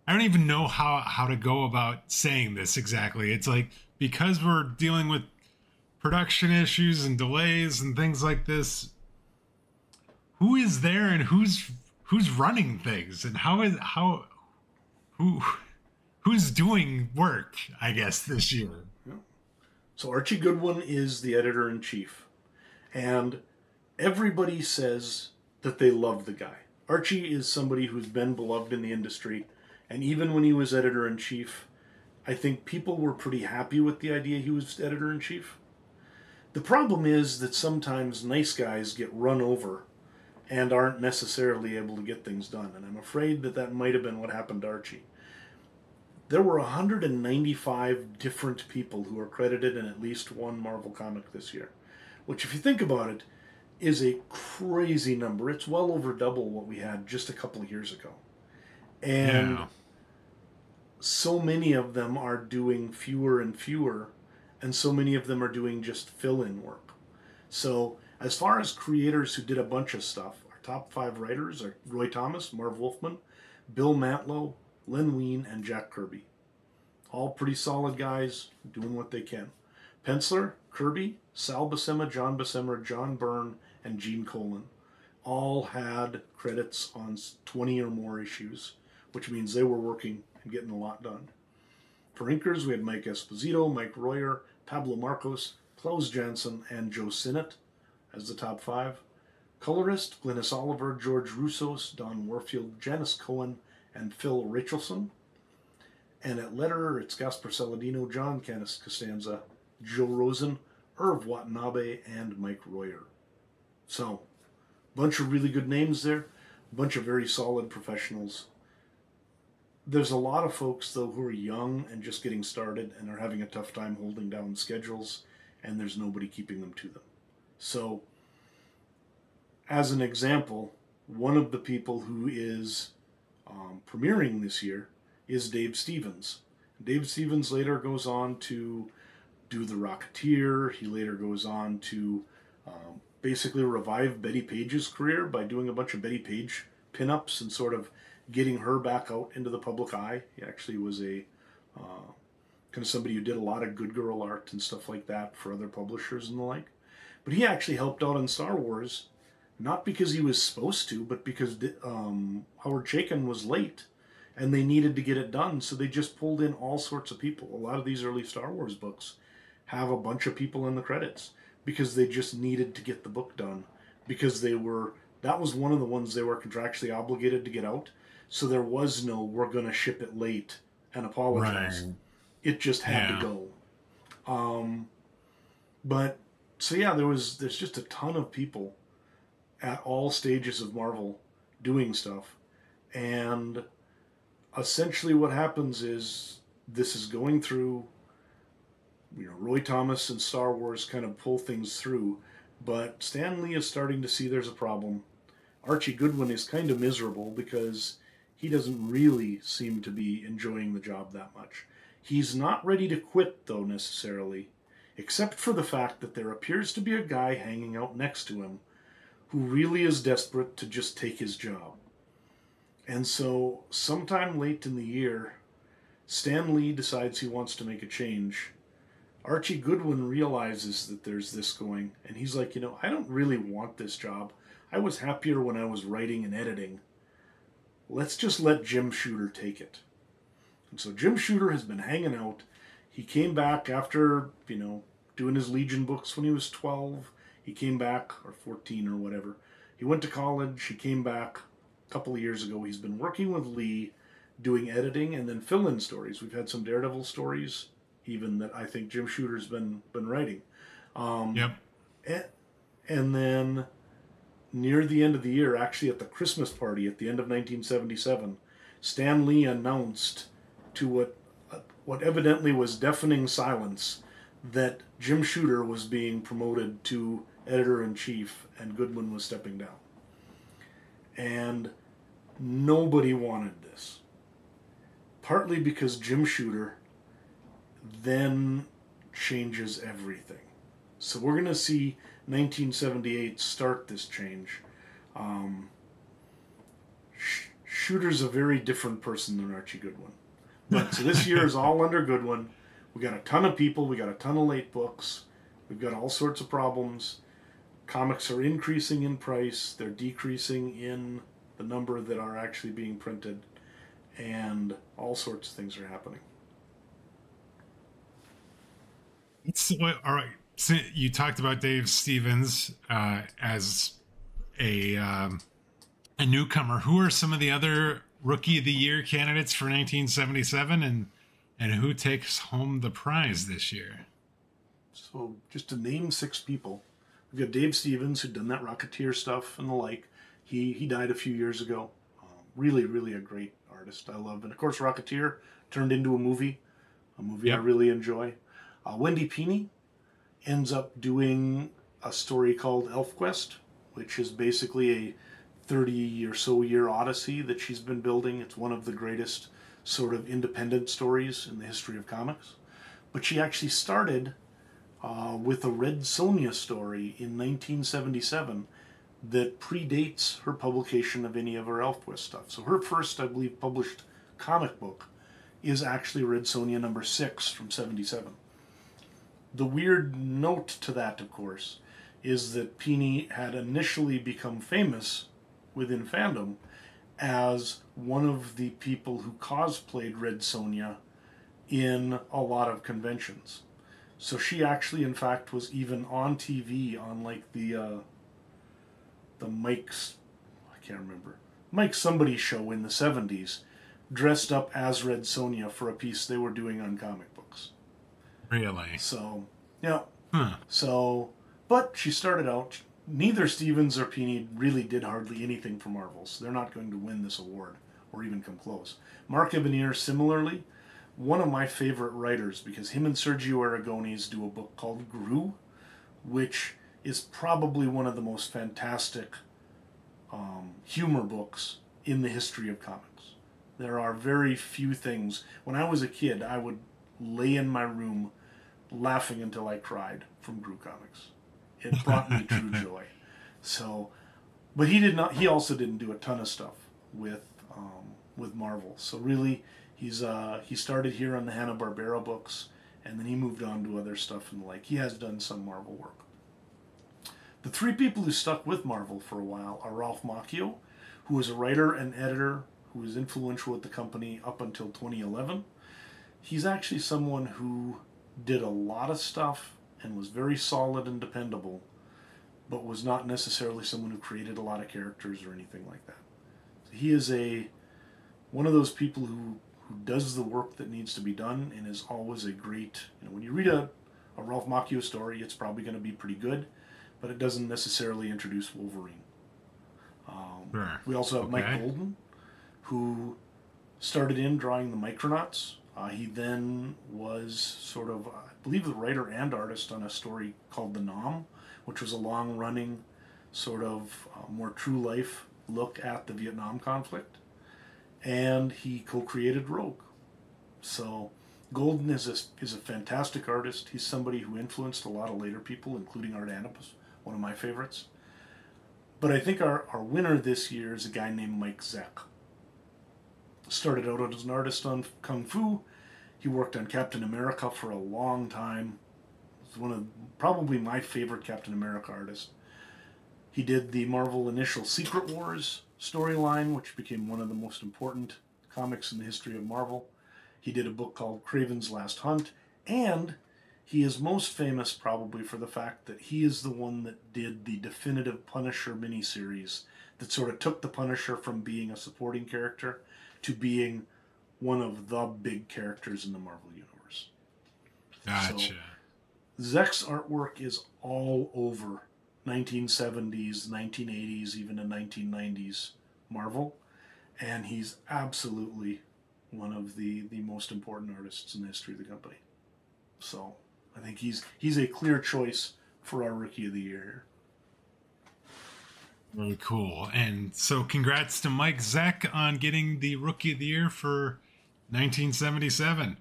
I don't even know how to go about saying this exactly. It's like, because we're dealing with production issues and delays and things like this, who is there and who's running things, and who's doing work, I guess, this year. So Archie Goodwin is the editor-in-chief, and everybody says that they love the guy. Archie is somebody who's been beloved in the industry, and even when he was editor-in-chief, I think people were pretty happy with the idea he was editor-in-chief. The problem is that sometimes nice guys get run over and aren't necessarily able to get things done, and I'm afraid that might have been what happened to Archie. There were 195 different people who are credited in at least one Marvel comic this year, which, if you think about it, is a crazy number. It's well over double what we had just a couple of years ago. And so many of them are doing fewer and fewer, and so many of them are doing just fill-in work. So, as far as creators who did a bunch of stuff, our top 5 writers are Roy Thomas, Marv Wolfman, Bill Mantlo, Len Wein, and Jack Kirby. All pretty solid guys doing what they can. Penciler, Kirby, Sal Buscema, John Byrne, and Gene Colan. all had credits on 20 or more issues, which means they were working and getting a lot done. For inkers, we had Mike Esposito, Mike Royer, Pablo Marcos, Klaus Janson, and Joe Sinnott as the top 5. Colorist, Glynis Oliver, George Roussos, Don Warfield, Janice Cohen, and Phil Rachelson. And at letterer, it's Gaspar Saladino, John Canis Costanza, Joe Rosen, Irv Watanabe, and Mike Royer. So, a bunch of really good names there, a bunch of very solid professionals. There's a lot of folks, though, who are young and just getting started and are having a tough time holding down schedules, and there's nobody keeping them to them. So, as an example, one of the people who is premiering this year is Dave Stevens. Dave Stevens later goes on to do The Rocketeer. He later goes on to basically revive Betty Page's career by doing a bunch of Betty Page pinups and sort of getting her back out into the public eye. He actually was a kind of somebody who did a lot of good girl art and stuff like that for other publishers and the like. But he actually helped out on Star Wars, not because he was supposed to, but because Howard Chaykin was late and they needed to get it done, so they just pulled in all sorts of people. A lot of these early Star Wars books have a bunch of people in the credits because they just needed to get the book done, because that was one of the ones they were contractually obligated to get out, so there was no, we're going to ship it late and apologize. Right. It just had to go. But, so yeah, there's just a ton of people at all stages of Marvel doing stuff, and essentially what happens is this is going through, Roy Thomas and Star Wars kind of pull things through, but Stan Lee is starting to see there's a problem. Archie Goodwin is kind of miserable because he doesn't really seem to be enjoying the job that much. He's not ready to quit, though, necessarily, except for the fact that there appears to be a guy hanging out next to him who really is desperate to just take his job. And so, sometime late in the year, Stan Lee decides he wants to make a change. Archie Goodwin realizes that there's this going, and he's like, I don't really want this job. I was happier when I was writing and editing. Let's just let Jim Shooter take it. And so Jim Shooter has been hanging out. He came back after, doing his Legion books when he was 12. He came back, or 14 or whatever. He went to college. He came back a couple of years ago. He's been working with Lee, doing editing and then fill-in stories. We've had some Daredevil stories, even, that I think Jim Shooter's been writing. Yep. And then near the end of the year, actually at the Christmas party at the end of 1977, Stan Lee announced to what evidently was deafening silence that Jim Shooter was being promoted to editor-in-chief and Goodwin was stepping down. And nobody wanted this. Partly because Jim Shooter then changes everything. So we're going to see 1978 start this change. Shooter's a very different person than Archie Goodwin. But so this year is all under Goodwin. We got a ton of people. We got a ton of late books. We've got all sorts of problems. Comics are increasing in price. They're decreasing in the number that are actually being printed. And all sorts of things are happening. All right. So you talked about Dave Stevens as a newcomer. Who are some of the other Rookie of the Year candidates for 1977, and who takes home the prize this year? So just to name 6 people, we've got Dave Stevens, who'd done that Rocketeer stuff and the like. He died a few years ago. Really, really a great artist. I love. And of course, Rocketeer turned into a movie I really enjoy. Wendy Peeney ends up doing a story called ElfQuest, which is basically a 30 or so year odyssey that she's been building. It's one of the greatest sort of independent stories in the history of comics. But she actually started with a Red Sonja story in 1977 that predates her publication of any of her ElfQuest stuff. So her first, I believe, published comic book is actually Red Sonja number 6 from 77. The weird note to that, of course, is that Peony had initially become famous within fandom as one of the people who cosplayed Red Sonja in a lot of conventions. So she actually, in fact, was even on TV on like the Mike's, I can't remember, Mike somebody show in the 70s, dressed up as Red Sonja for a piece they were doing on comic books. Really? So, yeah. Huh. So, but she started out, neither Stevens or Peony really did hardly anything for Marvel, so they're not going to win this award or even come close. Mark Evanier, similarly, one of my favorite writers, because him and Sergio Aragones do a book called Gru, which is probably one of the most fantastic humor books in the history of comics. There are very few things. When I was a kid, I would lay in my room laughing until I cried from Gru comics. It brought me true joy. So, but he did not. He also didn't do a ton of stuff with Marvel. So really, he started here on the Hanna-Barbera books, and then he moved on to other stuff and the like. He has done some Marvel work. The three people who stuck with Marvel for a while are Ralph Macchio, who was a writer and editor who was influential at the company up until 2011. He's actually someone who did a lot of stuff and was very solid and dependable, but was not necessarily someone who created a lot of characters or anything like that. He is one of those people who does the work that needs to be done and is always a great, when you read a Ralph Macchio story, it's probably going to be pretty good, but it doesn't necessarily introduce Wolverine. Sure. We also have Mike Golden, who started in drawing the Micronauts. He then was sort of, I believe, the writer and artist on a story called The Nom, which was a long-running sort of more true-life look at the Vietnam conflict. And he co-created Rogue. So Golden is a fantastic artist. He's somebody who influenced a lot of later people, including Art Anipus, one of my favorites. But I think our winner this year is a guy named Mike Zeck. Started out as an artist on Kung Fu. He worked on Captain America for a long time. He's one of probably my favorite Captain America artists. He did the Marvel initial Secret Wars storyline, which became one of the most important comics in the history of Marvel. He did a book called Kraven's Last Hunt, and he is most famous probably for the fact that he is the one that did the definitive Punisher miniseries that sort of took the Punisher from being a supporting character to being one of the big characters in the Marvel Universe. Gotcha. So, Zeck's artwork is all over 1970s, 1980s, even a 1990s Marvel, and he's absolutely one of the most important artists in the history of the company. So I think he's a clear choice for our Rookie of the Year. Very cool. And so congrats to Mike Zeck on getting the Rookie of the Year for 1977.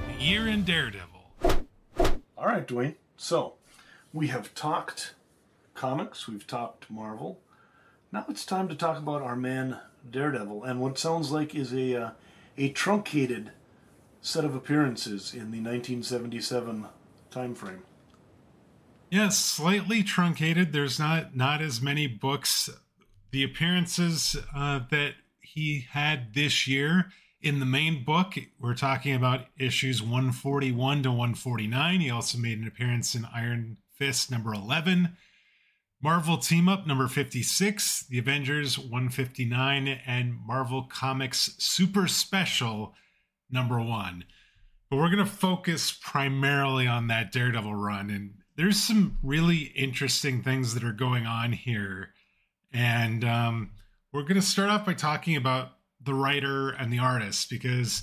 The Year in Daredevil. All right, Duane. So we have talked comics, we've talked Marvel. Now it's time to talk about our man Daredevil, and what sounds like is a truncated set of appearances in the 1977 time frame. Yes, slightly truncated. There's not as many books. The appearances that he had this year in the main book, we're talking about issues 141 to 149. He also made an appearance in Iron Fist number 11, Marvel Team Up number 56, The Avengers 159, and Marvel Comics Super Special number 1. But we're going to focus primarily on that Daredevil run, and there's some really interesting things that are going on here. And we're going to start off by talking about the writer and the artist, because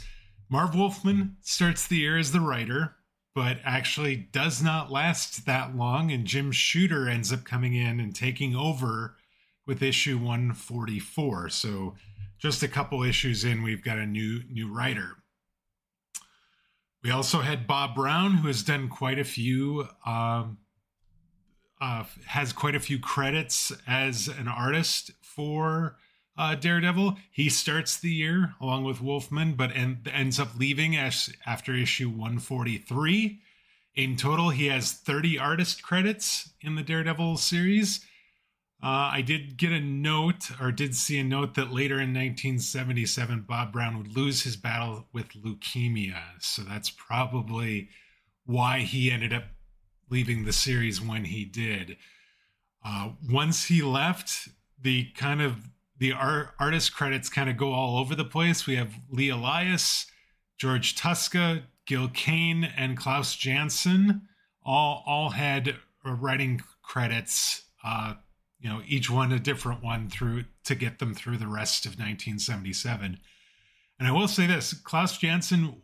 Marv Wolfman starts the year as the writer, but actually does not last that long, and Jim Shooter ends up coming in and taking over with issue 144. So just a couple issues in, we've got a new writer. We also had Bob Brown, who has done quite a few, has quite a few credits as an artist for Daredevil. He starts the year along with Wolfman, but ends up leaving after issue 143. In total, he has 30 artist credits in the Daredevil series. I did get a note, or did see a note, that later in 1977, Bob Brown would lose his battle with leukemia. So that's probably why he ended up leaving the series when he did. Once he left, the artist credits kind of go all over the place. We have Lee Elias, George Tuska, Gil Kane, and Klaus Janson all had writing credits. Each one a different one to get them through the rest of 1977. And I will say this: Klaus Janson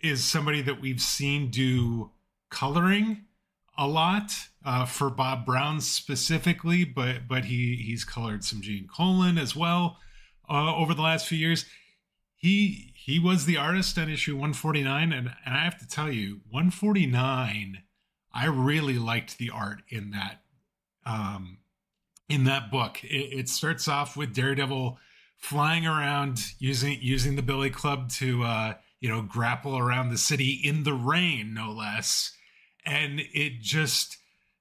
is somebody that we've seen do coloring a lot for Bob Brown specifically, but he's colored some Gene Colan as well over the last few years. He was the artist on issue 149, and I have to tell you, 149, I really liked the art in that book. It starts off with Daredevil flying around using the Billy Club to grapple around the city in the rain, no less. And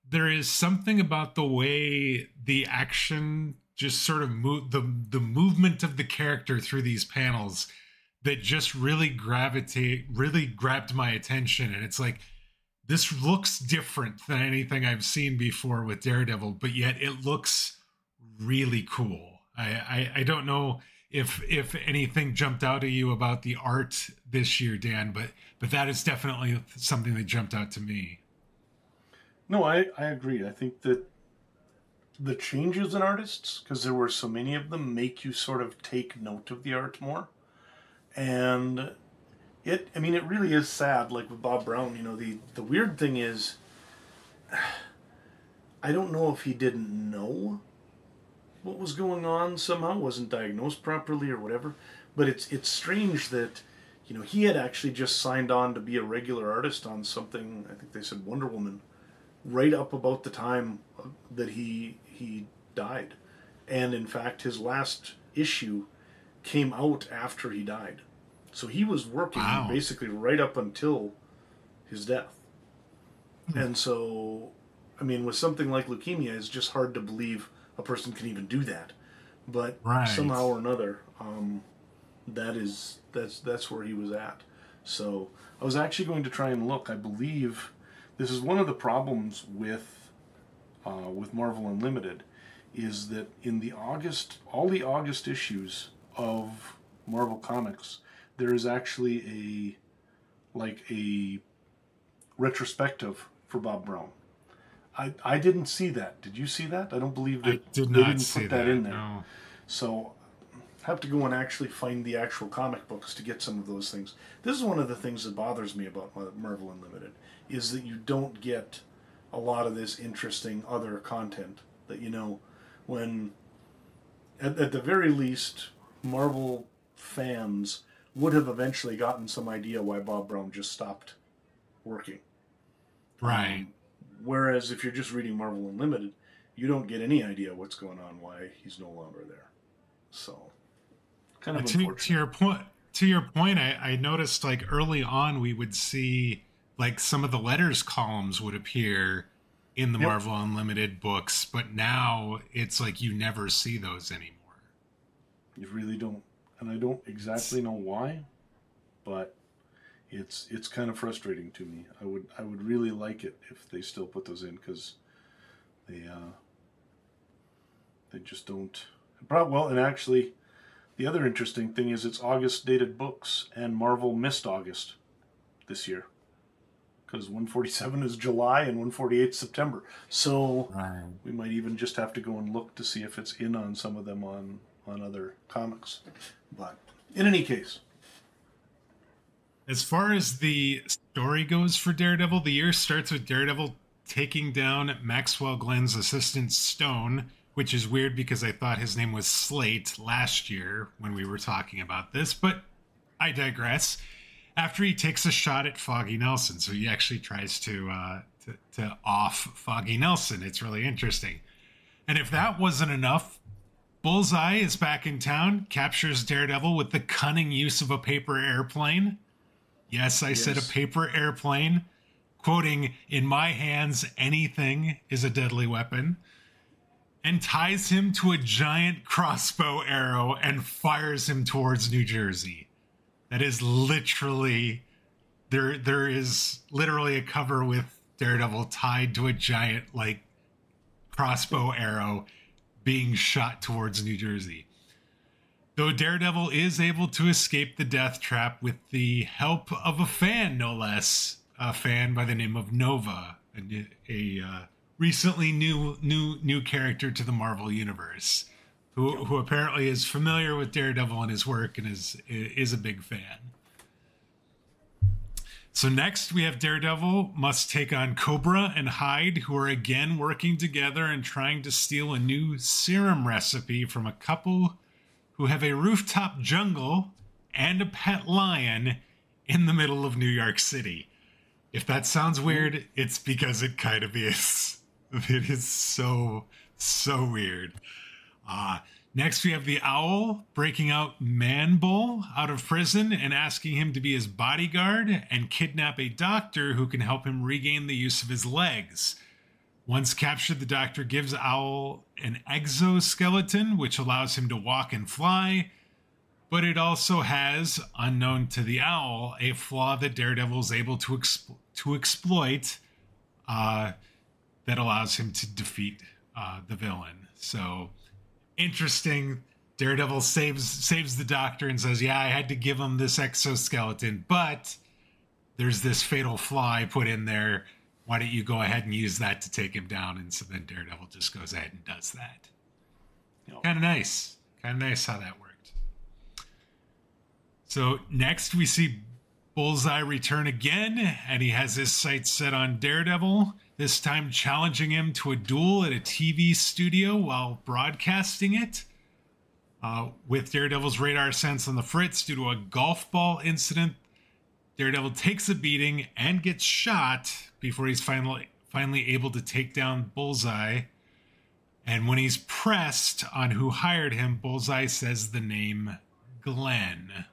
there is something about the way the action just sort of the movement of the character through these panels that just really grabbed my attention. And it's like, this looks different than anything I've seen before with Daredevil, but yet it looks really cool. I don't know if anything jumped out at you about the art this year, Dan, but that is definitely something that jumped out to me. No, I agree. I think that the changes in artists, because there were so many of them, make you sort of take note of the art more. And it really is sad, like with Bob Brown. The weird thing is, I don't know if he didn't know what was going on somehow, wasn't diagnosed properly or whatever, but it's strange that, he had actually just signed on to be a regular artist on something, I think they said Wonder Woman, right up about the time that he died. And in fact, his last issue came out after he died. So he was working basically right up until his death. And so, with something like leukemia, it's just hard to believe a person can even do that. But somehow or another, that's where he was at. So I was actually going to try and look. I believe this is one of the problems with Marvel Unlimited, is that in all the August issues of Marvel Comics, there is actually a retrospective for Bob Brown. I didn't see that. Did you see that? I don't believe that they didn't put that in there. No. So I have to go and actually find the actual comic books to get some of those things. This is one of the things that bothers me about Marvel Unlimited, is that you don't get a lot of this interesting other content that, when at the very least, Marvel fans would have eventually gotten some idea why Bob Brown just stopped working. Right. Whereas if you're just reading Marvel Unlimited, you don't get any idea what's going on, why he's no longer there. So, kind of unfortunate. To your point, I noticed like early on we would see like some of the letters columns would appear in the Marvel Unlimited books, but now it's like you never see those anymore. You really don't. And I don't exactly know why, but it's kind of frustrating to me. I would really like it if they still put those in, because they just don't. Well, and actually, the other interesting thing is it's August dated books, and Marvel missed August this year, because 147 is July and 148 is September. So we might even just have to go and look to see if it's in on some of them on other comics. But in any case, as far as the story goes for Daredevil, the year starts with Daredevil taking down Maxwell Glenn's assistant Stone, which is weird because I thought his name was Slate last year when we were talking about this, but I digress. After he takes a shot at Foggy Nelson, so he actually tries to off Foggy Nelson. It's really interesting. And if that wasn't enough, Bullseye is back in town, captures Daredevil with the cunning use of a paper airplane. Yes, I said a paper airplane. quoting, "In my hands, anything is a deadly weapon," and ties him to a giant crossbow arrow and fires him towards New Jersey. That is literally, there is literally a cover with Daredevil tied to a giant, like, crossbow arrow being shot towards New Jersey. Though Daredevil is able to escape the death trap with the help of a fan, no less, a fan by the name of Nova, a recently new character to the Marvel Universe, who apparently is familiar with Daredevil and his work and is a big fan. So next we have Daredevil must take on Cobra and Hyde, who are again working together and trying to steal a new serum recipe from a couple who have a rooftop jungle and a pet lion in the middle of New York City. If that sounds weird, it's because it kind of is. It is so weird. Next, we have the Owl breaking out Man-Bull out of prison and asking him to be his bodyguard and kidnap a doctor who can help him regain the use of his legs. Once captured, the doctor gives Owl an exoskeleton, which allows him to walk and fly, but it also has, unknown to the Owl, a flaw that Daredevil is able to exploit that allows him to defeat the villain. So, interesting. Daredevil saves the doctor and says, yeah, I had to give him this exoskeleton, but there's this fatal flaw I put in there. Why don't you go ahead and use that to take him down? And so then Daredevil just goes ahead and does that. Yep. Kind of nice. Kind of nice how that worked. So next we see Bullseye return again, and he has his sights set on Daredevil, this time challenging him to a duel at a TV studio while broadcasting it. With Daredevil's radar sense on the fritz due to a golf ball incident, Daredevil takes a beating and gets shot before he's finally able to take down Bullseye. And when he's pressed on who hired him, Bullseye says the name Glenn.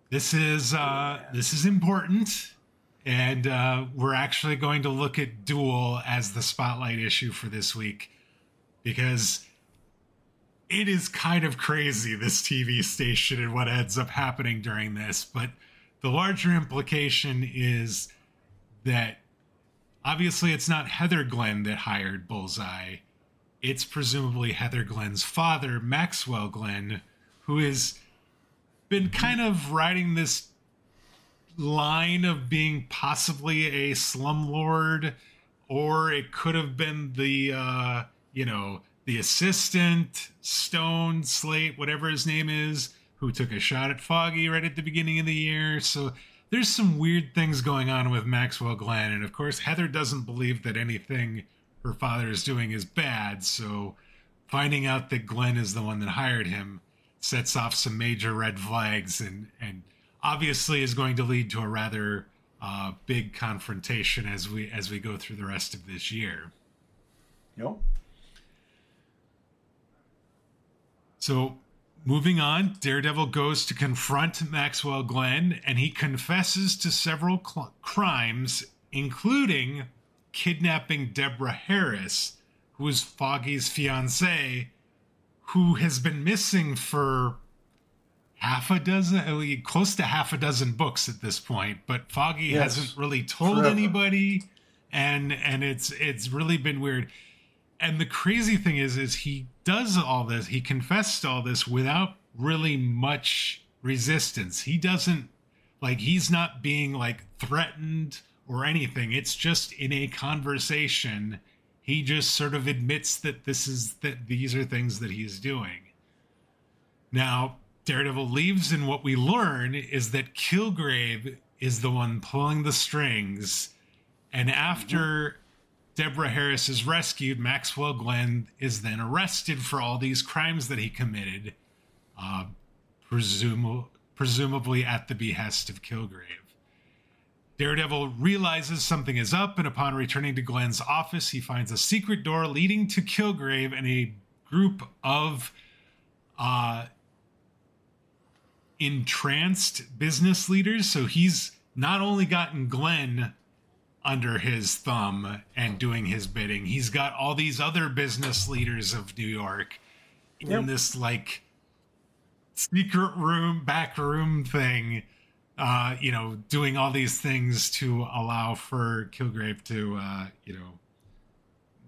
This is important, and we're actually going to look at Duel as the spotlight issue for this week, because it is kind of crazy, this TV station and what ends up happening during this. But the larger implication is that obviously it's not Heather Glenn that hired Bullseye. It's presumably Heather Glenn's father, Maxwell Glenn, who has been kind of riding this line of being possibly a slumlord, or it could have been the assistant, Stone, Slate, whatever his name is, who took a shot at Foggy right at the beginning of the year. So there's some weird things going on with Maxwell Glenn. And of course, Heather doesn't believe that anything her father is doing is bad. So finding out that Glenn is the one that hired him sets off some major red flags, and obviously is going to lead to a rather big confrontation as we go through the rest of this year. Yep. So moving on, Daredevil goes to confront Maxwell Glenn, and he confesses to several crimes, including kidnapping Deborah Harris, who is Foggy's fiancée, who has been missing for close to half a dozen books at this point. But Foggy hasn't really told anybody, and it's really been weird. And the crazy thing is he does all this, he confessed all this without really much resistance. He doesn't, he's not being threatened or anything. It's just in a conversation, he just sort of admits that these are things that he's doing. Now, Daredevil leaves, and what we learn is that Kilgrave is the one pulling the strings. And after Deborah Harris is rescued, Maxwell Glenn is then arrested for all these crimes that he committed, presumably at the behest of Kilgrave. Daredevil realizes something is up, and upon returning to Glenn's office, he finds a secret door leading to Kilgrave and a group of entranced business leaders. So he's not only gotten Glenn under his thumb and doing his bidding. He's got all these other business leaders of New York in this like secret room, back room thing, doing all these things to allow for Kilgrave to,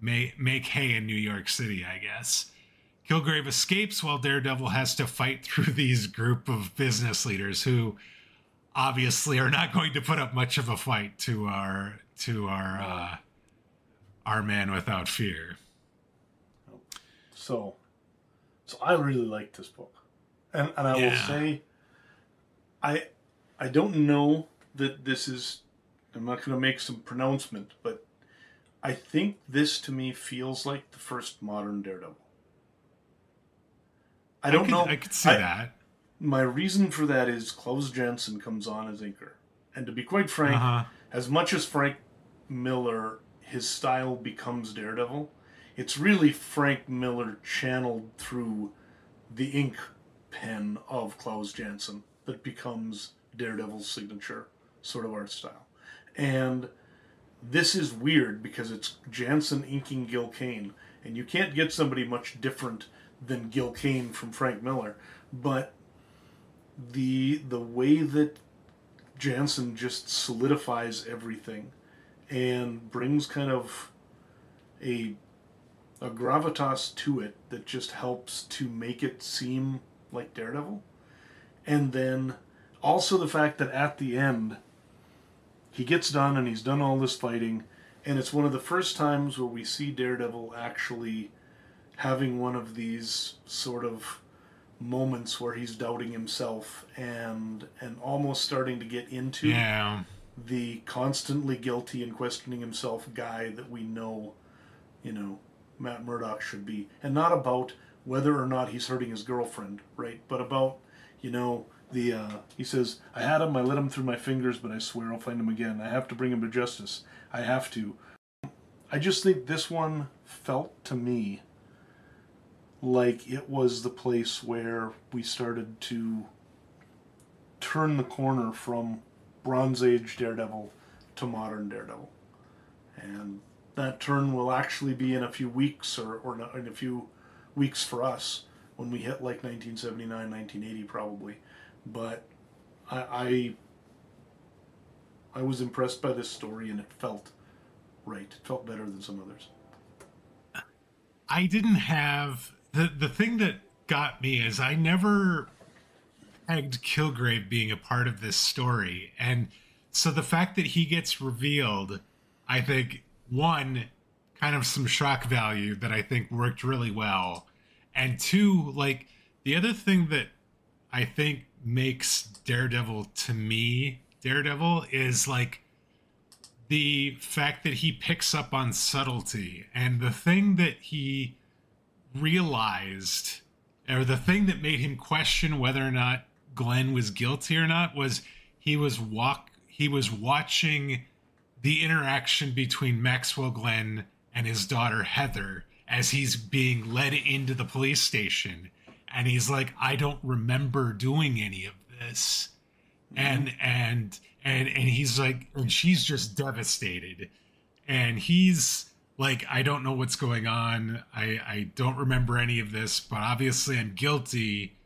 make hay in New York City, I guess. Kilgrave escapes while Daredevil has to fight through these group of business leaders who obviously are not going to put up much of a fight to our man without fear. So I really like this book, and I will say, I don't know that this is. I'm not going to make some pronouncement, but I think this to me feels like the first modern Daredevil. I don't know. I could see that. My reason for that is Klaus Janson comes on as inker. And to be quite frank, as much as Frank Miller, his style becomes Daredevil, it's really Frank Miller channeled through the ink pen of Klaus Janson that becomes Daredevil's signature sort of art style. And this is weird because it's Janson inking Gil Kane, and you can't get somebody much different than Gil Kane from Frank Miller, but the way that Janson just solidifies everything and brings kind of a gravitas to it that just helps to make it seem like Daredevil. And then also the fact that at the end he gets done and he's done all this fighting, and it's one of the first times where we see Daredevil actually having one of these sort of moments where he's doubting himself and almost starting to get into the constantly guilty and questioning himself guy that we know, Matt Murdock should be. And not about whether or not he's hurting his girlfriend, right? But about, he says, I had him, I let him through my fingers, but I swear I'll find him again. I have to bring him to justice. I have to. I just think this one felt to me like it was the place where we started to turn the corner from Bronze Age Daredevil to modern Daredevil. And that turn will actually be in a few weeks, or in a few weeks for us, when we hit like 1979, 1980 probably. But I was impressed by this story, and it felt right. It felt better than some others. I didn't have... The thing that got me is I never pegged Kilgrave being a part of this story. And so the fact that he gets revealed, I think, one, kind of some shock value that I think worked really well. And two, like, the other thing that I think makes Daredevil, to me, Daredevil, is, like, the fact that he picks up on subtlety. And the thing that he realized, or the thing that made him question whether or not Glenn was guilty or not, was he was watching the interaction between Maxwell Glenn and his daughter Heather as he's being led into the police station, and he's like, I don't remember doing any of this. And he's like, and she's just devastated, and he's like, I don't know what's going on. I don't remember any of this, but obviously I'm guilty.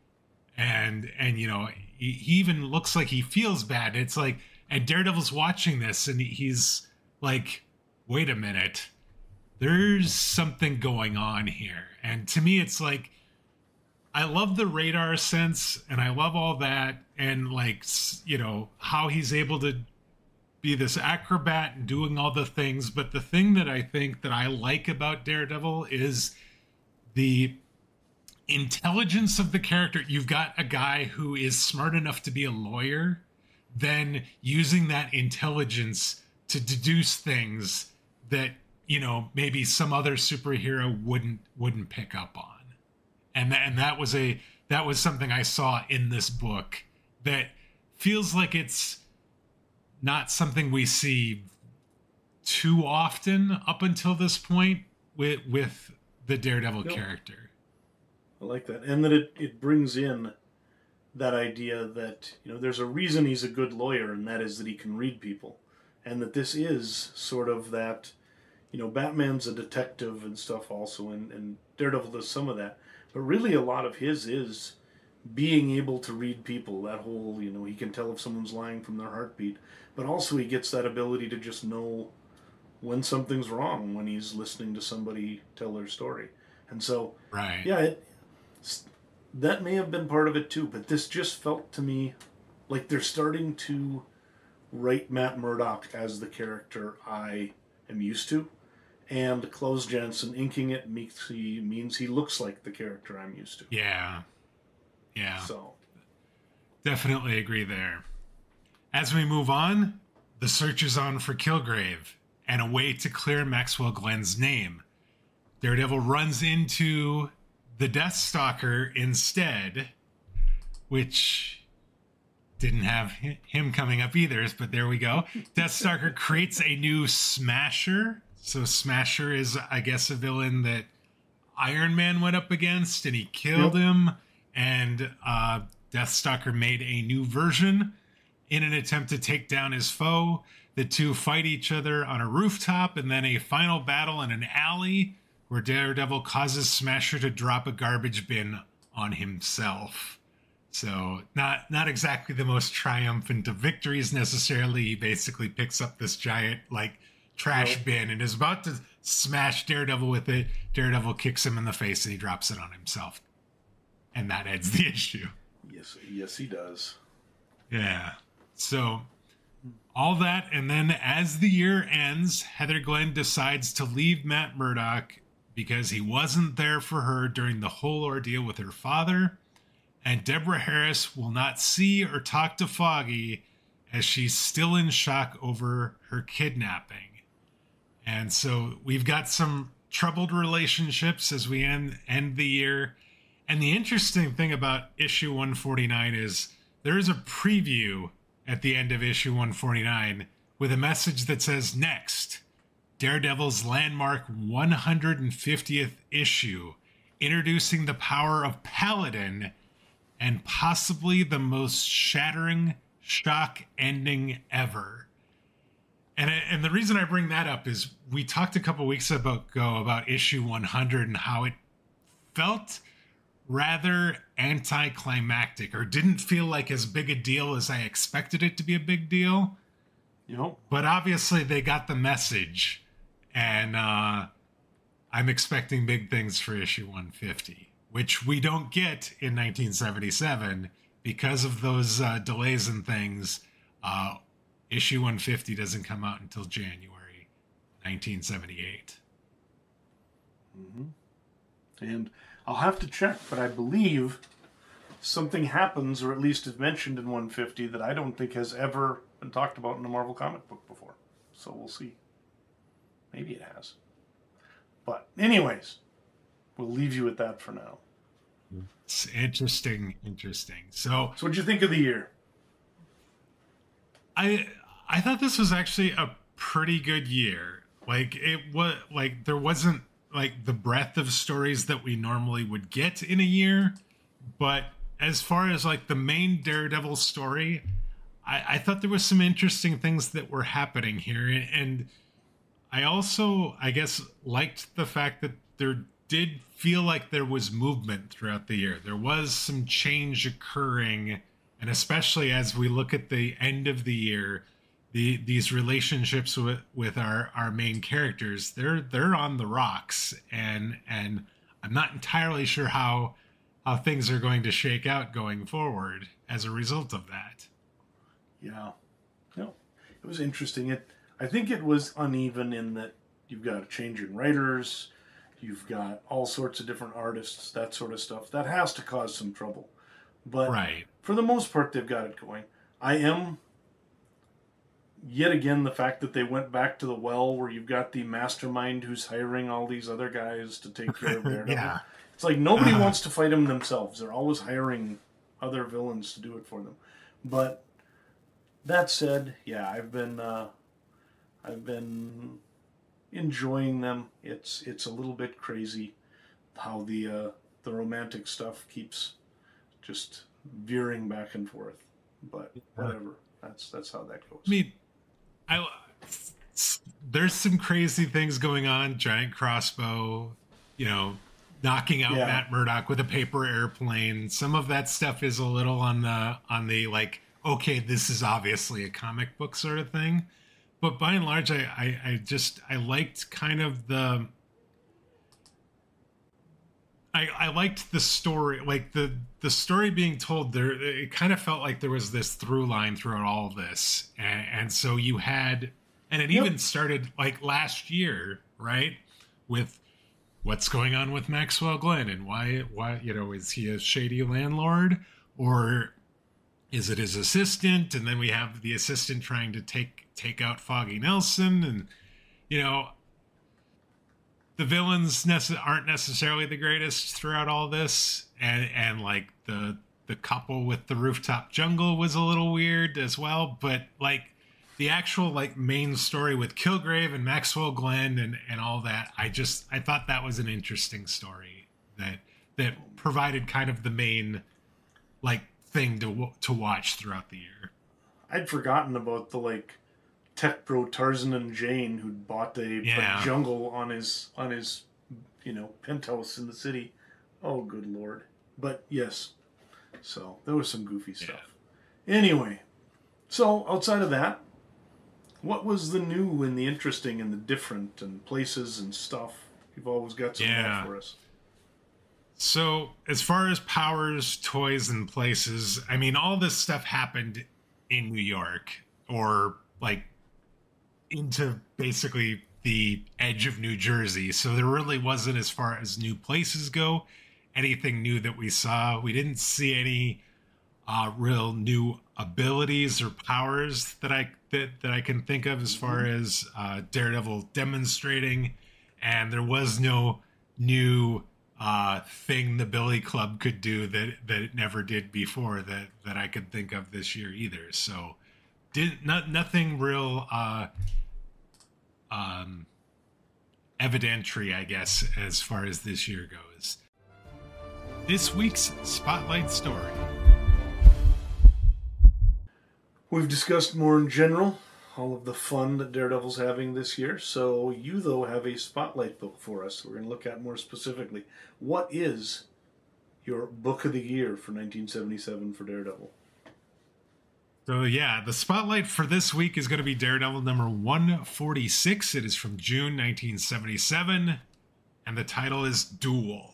And he even looks like he feels bad. It's like, and Daredevil's watching this, and he's like, wait a minute, there's something going on here. And to me, it's like, I love the radar sense, and I love all that, and like, how he's able to be this acrobat and doing all the things. But the thing that I think that I like about Daredevil is the intelligence of the character. You've got a guy who is smart enough to be a lawyer, then using that intelligence to deduce things that, maybe some other superhero wouldn't pick up on. And that was something I saw in this book that feels like it's not something we see too often up until this point with the Daredevil character. I like that. And that it brings in that idea that, there's a reason he's a good lawyer, and that is that he can read people. and that this is sort of that, Batman's a detective and stuff also, and Daredevil does some of that, but really a lot of his is being able to read people. That whole, he can tell if someone's lying from their heartbeat, but also he gets that ability to just know when something's wrong when he's listening to somebody tell their story. And so, right. Yeah, that may have been part of it too, but this just felt to me like they're starting to write Matt Murdock as the character I am used to, and Klaus Janson inking it means he looks like the character I'm used to. Yeah. So, definitely agree there. As we move on, the search is on for Kilgrave and a way to clear Maxwell Glenn's name. Daredevil runs into the Deathstalker instead, which didn't have him coming up either, but there we go. Deathstalker creates a new Smasher. So Smasher is, I guess, a villain that Iron Man went up against, and he killed him. And Deathstalker made a new version in an attempt to take down his foe. The two fight each other on a rooftop, and then a final battle in an alley where Daredevil causes Smasher to drop a garbage bin on himself. So not exactly the most triumphant of victories necessarily. He basically picks up this giant trash bin and is about to smash Daredevil with it. Daredevil kicks him in the face and he drops it on himself. And that ends the issue. Yes, he does. Yeah. So all that, and then as the year ends, Heather Glenn decides to leave Matt Murdock because he wasn't there for her during the whole ordeal with her father, and Deborah Harris will not see or talk to Foggy as she's still in shock over her kidnapping. And so we've got some troubled relationships as we end the year. And the interesting thing about issue 149 is there is a preview at the end of issue 149 with a message that says, next, Daredevil's landmark 150th issue, introducing the power of Paladin and possibly the most shattering shock ending ever. And the reason I bring that up is we talked a couple weeks ago about issue 100 and how it felt rather anticlimactic, or didn't feel like as big a deal as I expected it to be a big deal. Yep. But obviously they got the message, and I'm expecting big things for issue 150, which we don't get in 1977 because of those delays and things. Issue 150 doesn't come out until January 1978. Mm-hmm. And I'll have to check, but I believe something happens, or at least is mentioned in 150, that I don't think has ever been talked about in a Marvel comic book before. So we'll see. Maybe it has. But anyways, we'll leave you with that for now. It's interesting. So what'd you think of the year? I thought this was actually a pretty good year. There wasn't the breadth of stories that we normally would get in a year, but as far as the main Daredevil story, I thought there was some interesting things that were happening here, and I also, I guess, liked the fact that there did feel like there was movement throughout the year. There was some change occurring, and especially as we look at the end of the year, these relationships with our main characters, they're on the rocks, and I'm not entirely sure how things are going to shake out going forward as a result of that. Yeah, no, it was interesting. I think it was uneven in that you've got changing writers, you've got all sorts of different artists, that sort of stuff. That has to cause some trouble, but right. For the most part, they've got it going. I am. Yet again, the fact that they went back to the well where you've got the mastermind who's hiring all these other guys to take care of Daredevil. Yeah. It's like nobody wants to fight him themselves. They're always hiring other villains to do it for them. But that said, yeah, I've been enjoying them. It's a little bit crazy how the romantic stuff keeps just veering back and forth. But whatever. That's how that goes. I mean, there's some crazy things going on. Giant crossbow, knocking out Matt Murdock with a paper airplane. Some of that stuff is a little on the like, okay, this is obviously a comic book sort of thing. But by and large, I liked kind of I liked the story, like the story being told there. It kind of felt like there was this through line throughout all of this. And so you had, and it even started like last year, right? With what's going on with Maxwell Glenn and why, is he a shady landlord or is it his assistant? And then we have the assistant trying to take out Foggy Nelson, and the villains aren't necessarily the greatest throughout all this, and like the couple with the rooftop jungle was a little weird as well, but like the actual like main story with Kilgrave and Maxwell Glenn and all that, I thought that was an interesting story that provided kind of the main like thing to watch throughout the year. I'd forgotten about the like tech bro Tarzan and Jane who'd bought a jungle on his penthouse in the city. Oh, good lord. But yes, so there was some goofy stuff. Anyway, so outside of that, what was the new and the interesting and the different and places and stuff? You've always got some more for us. So as far as powers, toys, and places, I mean, all this stuff happened in New York, or like into basically the edge of New Jersey. So there really wasn't, as far as new places go, anything new that we saw. We didn't see any real new abilities or powers that I can think of as far as Daredevil demonstrating, and there was no new thing the Billy Club could do that it never did before that I could think of this year either. So nothing real evidentiary, I guess, as far as this year goes. This week's Spotlight Story. We've discussed more in general all of the fun that Daredevil's having this year. So you, though, have a spotlight book for us. We're going to look at more specifically. What is your book of the year for 1977 for Daredevil? So yeah, the spotlight for this week is going to be Daredevil number 146. It is from June 1977, and the title is Duel.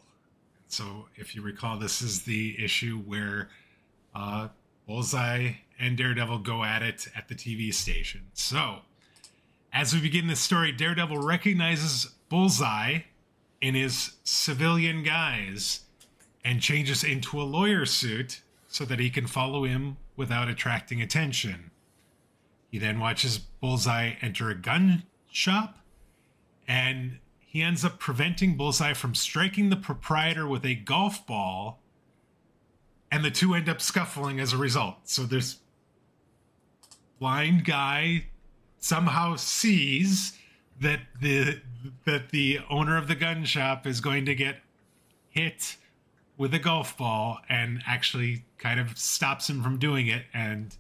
So if you recall, this is the issue where Bullseye and Daredevil go at it at the TV station. So, as we begin this story, Daredevil recognizes Bullseye in his civilian guise and changes into a lawyer suit so that he can follow him without attracting attention. He then watches Bullseye enter a gun shop, and he ends up preventing Bullseye from striking the proprietor with a golf ball, and the two end up scuffling as a result. So this blind guy somehow sees that the owner of the gun shop is going to get hit with a golf ball, and actually kind of stops him from doing it. And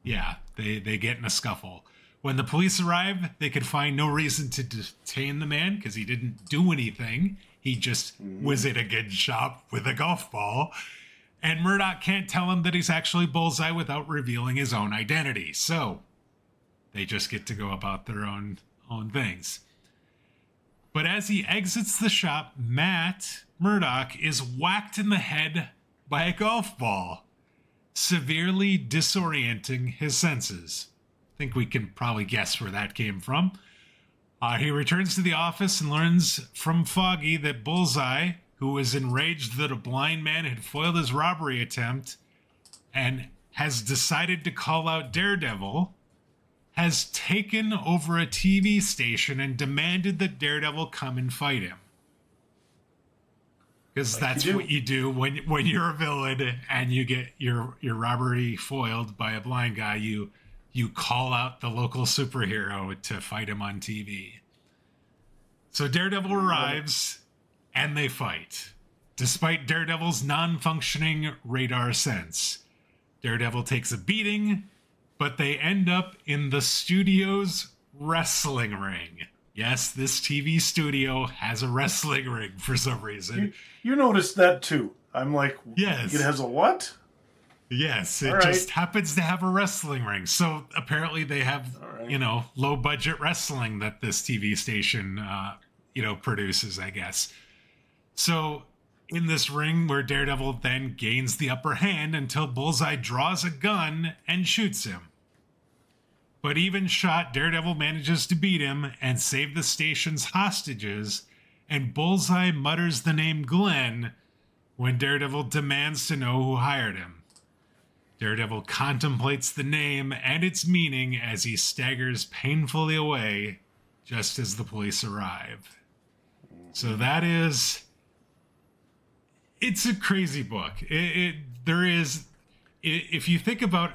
yeah, they get in a scuffle. When the police arrive, they could find no reason to detain the man because he didn't do anything. He just was at a gun shop with a golf ball. And Murdock can't tell him that he's actually Bullseye without revealing his own identity. So they just get to go about their own things. But as he exits the shop, Matt Murdock is whacked in the head by a golf ball, severely disorienting his senses. I think we can probably guess where that came from. He returns to the office and learns from Foggy that Bullseye, who was enraged that a blind man had foiled his robbery attempt and has decided to call out Daredevil, has taken over a TV station and demanded that Daredevil come and fight him. Because that's what you do when you're a villain and you get your robbery foiled by a blind guy. You call out the local superhero to fight him on TV. So Daredevil arrives and they fight, despite Daredevil's non-functioning radar sense. Daredevil takes a beating, but they end up in the studio's wrestling ring. Yes, this TV studio has a wrestling ring for some reason. You noticed that too. I'm like, yes. It has a what? Yes, it just happens to have a wrestling ring. So apparently they have, low budget wrestling that this TV station, produces, I guess. So in this ring where Daredevil then gains the upper hand until Bullseye draws a gun and shoots him. But even shot, Daredevil manages to beat him and save the station's hostages, and Bullseye mutters the name Glenn when Daredevil demands to know who hired him. Daredevil contemplates the name and its meaning as he staggers painfully away just as the police arrive. So that is... It's a crazy book. If you think about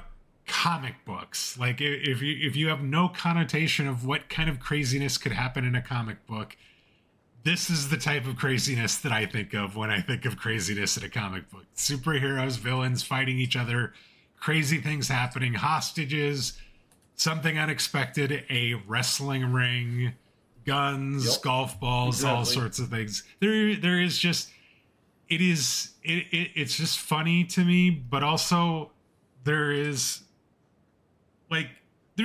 comic books, like if you have no connotation of what kind of craziness could happen in a comic book, this is the type of craziness that I think of when I think of craziness in a comic book. Superheroes, villains fighting each other, crazy things happening, hostages, something unexpected, a wrestling ring, guns, golf balls, all sorts of things. There is just it's just funny to me, but also there's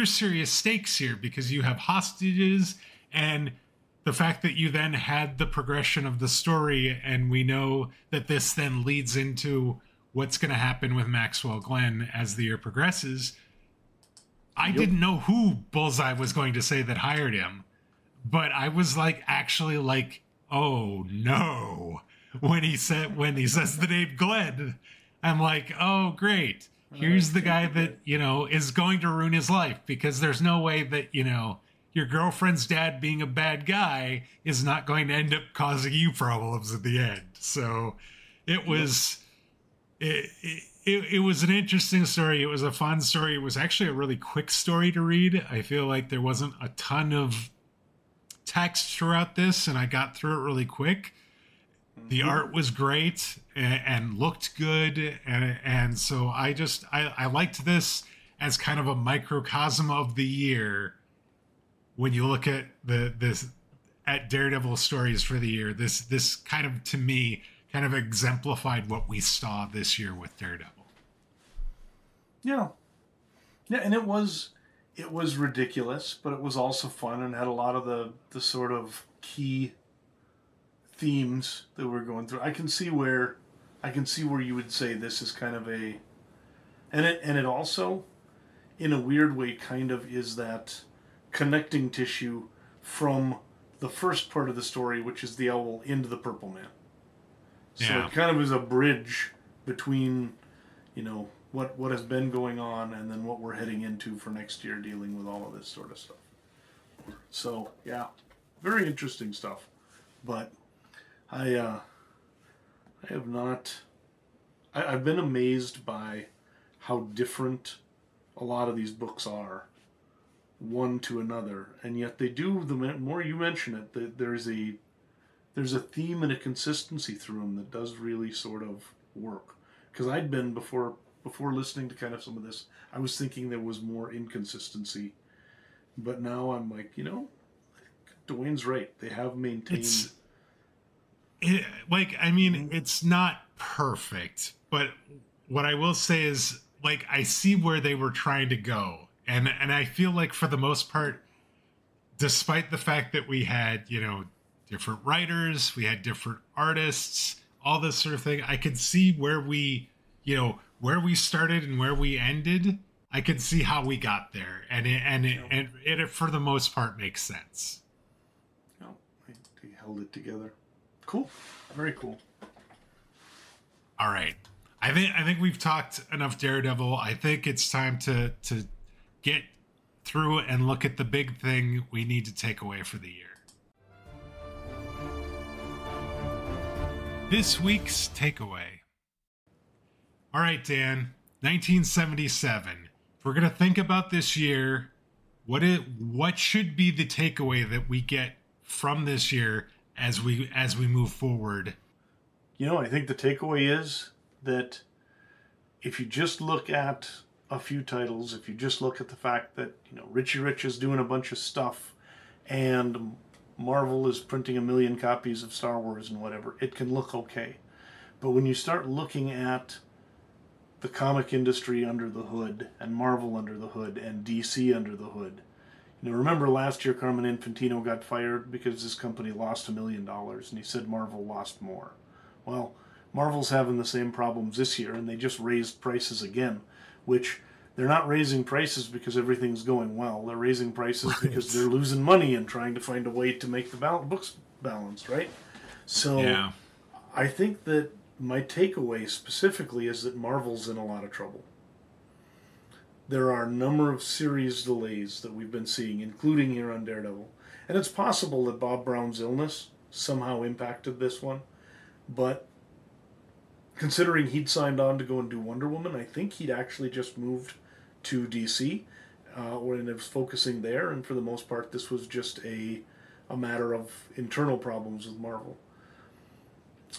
serious stakes here because you have hostages and the fact that you then had the progression of the story, and we know that this then leads into what's going to happen with Maxwell Glenn as the year progresses. I didn't know who Bullseye was going to say that hired him, but I was oh no, when he says the name Glenn. I'm like, oh great. Here's the guy that, is going to ruin his life, because there's no way that, your girlfriend's dad being a bad guy is not going to end up causing you problems at the end. So it was, it was an interesting story. It was a fun story. It was actually a really quick story to read. I feel like there wasn't a ton of text throughout this, and I got through it really quick. The art was great and looked good, and so I liked this as kind of a microcosm of the year. When you look at at Daredevil stories for the year, this kind of, to me, kind of exemplified what we saw this year with Daredevil. Yeah, and it was ridiculous, but it was also fun and had a lot of the sort of key themes that we're going through. I can see where you would say this is kind of and it also, in a weird way, kind of is that connecting tissue from the first part of the story, which is the owl, into the Purple Man. So it kind of is a bridge between, what has been going on and then what we're heading into for next year, dealing with all of this sort of stuff. So yeah, very interesting stuff. But I have not. I've been amazed by how different a lot of these books are, one to another, and yet they do. The more you mention it, there's a theme and a consistency through them that does really sort of work. Because I'd been before listening to kind of some of this, I was thinking there was more inconsistency, but now I'm like, Duane's right. They have maintained. It's not perfect, but what I will say is, I see where they were trying to go. And I feel like for the most part, despite the fact that we had, different writers, we had different artists, all this sort of thing, I could see where we started and where we ended. I could see how we got there. And it for the most part makes sense. No, they held it together. Cool. Very cool. All right. I think we've talked enough Daredevil. I think it's time to get through and look at the big thing we need to take away for the year. This week's takeaway. All right, Dan. 1977. If we're going to think about this year, what should be the takeaway that we get from this year as we move forward? I think the takeaway is that if you just look at a few titles, if you just look at the fact that, Richie Rich is doing a bunch of stuff and Marvel is printing 1 million copies of Star Wars and whatever, it can look okay. But when you start looking at the comic industry under the hood, and Marvel under the hood, and DC under the hood, remember last year Carmen Infantino got fired because this company lost $1 million, and he said Marvel lost more. Well, Marvel's having the same problems this year, and they just raised prices again, which they're not raising prices because everything's going well. They're raising prices because they're losing money and trying to find a way to make the books balance, right? So yeah. I think that my takeaway specifically is that Marvel's in a lot of trouble. There are a number of series delays that we've been seeing, including here on Daredevil. And it's possible that Bob Brown's illness somehow impacted this one. But considering he'd signed on to go and do Wonder Woman, I think he'd actually just moved to DC, when it was focusing there. And for the most part, this was just a matter of internal problems with Marvel.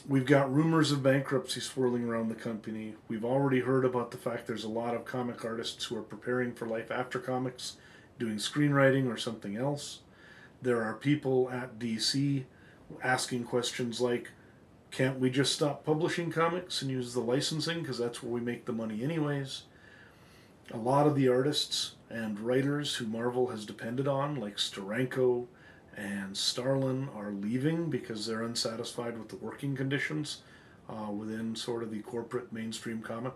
We've got rumors of bankruptcy swirling around the company. We've already heard about the fact there's a lot of comic artists who are preparing for life after comics, doing screenwriting or something else. There are people at DC asking questions like, can't we just stop publishing comics and use the licensing because that's where we make the money anyways? A lot of the artists and writers who Marvel has depended on, like Steranko and Starlin, are leaving because they're unsatisfied with the working conditions within sort of the corporate mainstream comic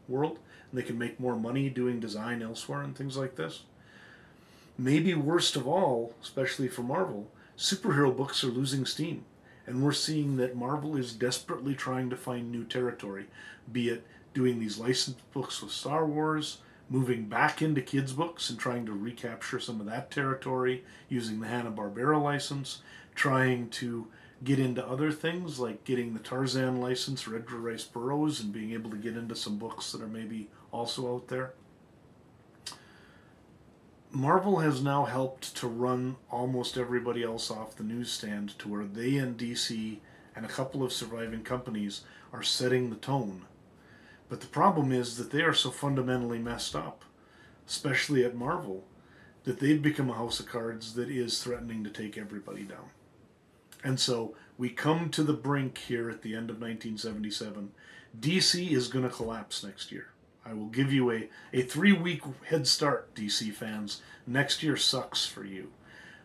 world. And they can make more money doing design elsewhere and things like this. Maybe worst of all, especially for Marvel, superhero books are losing steam. And we're seeing that Marvel is desperately trying to find new territory, be it doing these licensed books with Star Wars, moving back into kids' books and trying to recapture some of that territory using the Hanna-Barbera license, trying to get into other things like getting the Tarzan license or Edgar Rice Burroughs and being able to get into some books that are maybe also out there. Marvel has now helped to run almost everybody else off the newsstand to where they and DC and a couple of surviving companies are setting the tone. But the problem is that they are so fundamentally messed up, especially at Marvel, that they've become a house of cards that is threatening to take everybody down. And so we come to the brink here at the end of 1977. DC is going to collapse next year. I will give you a 3-week head start, DC fans. Next year sucks for you.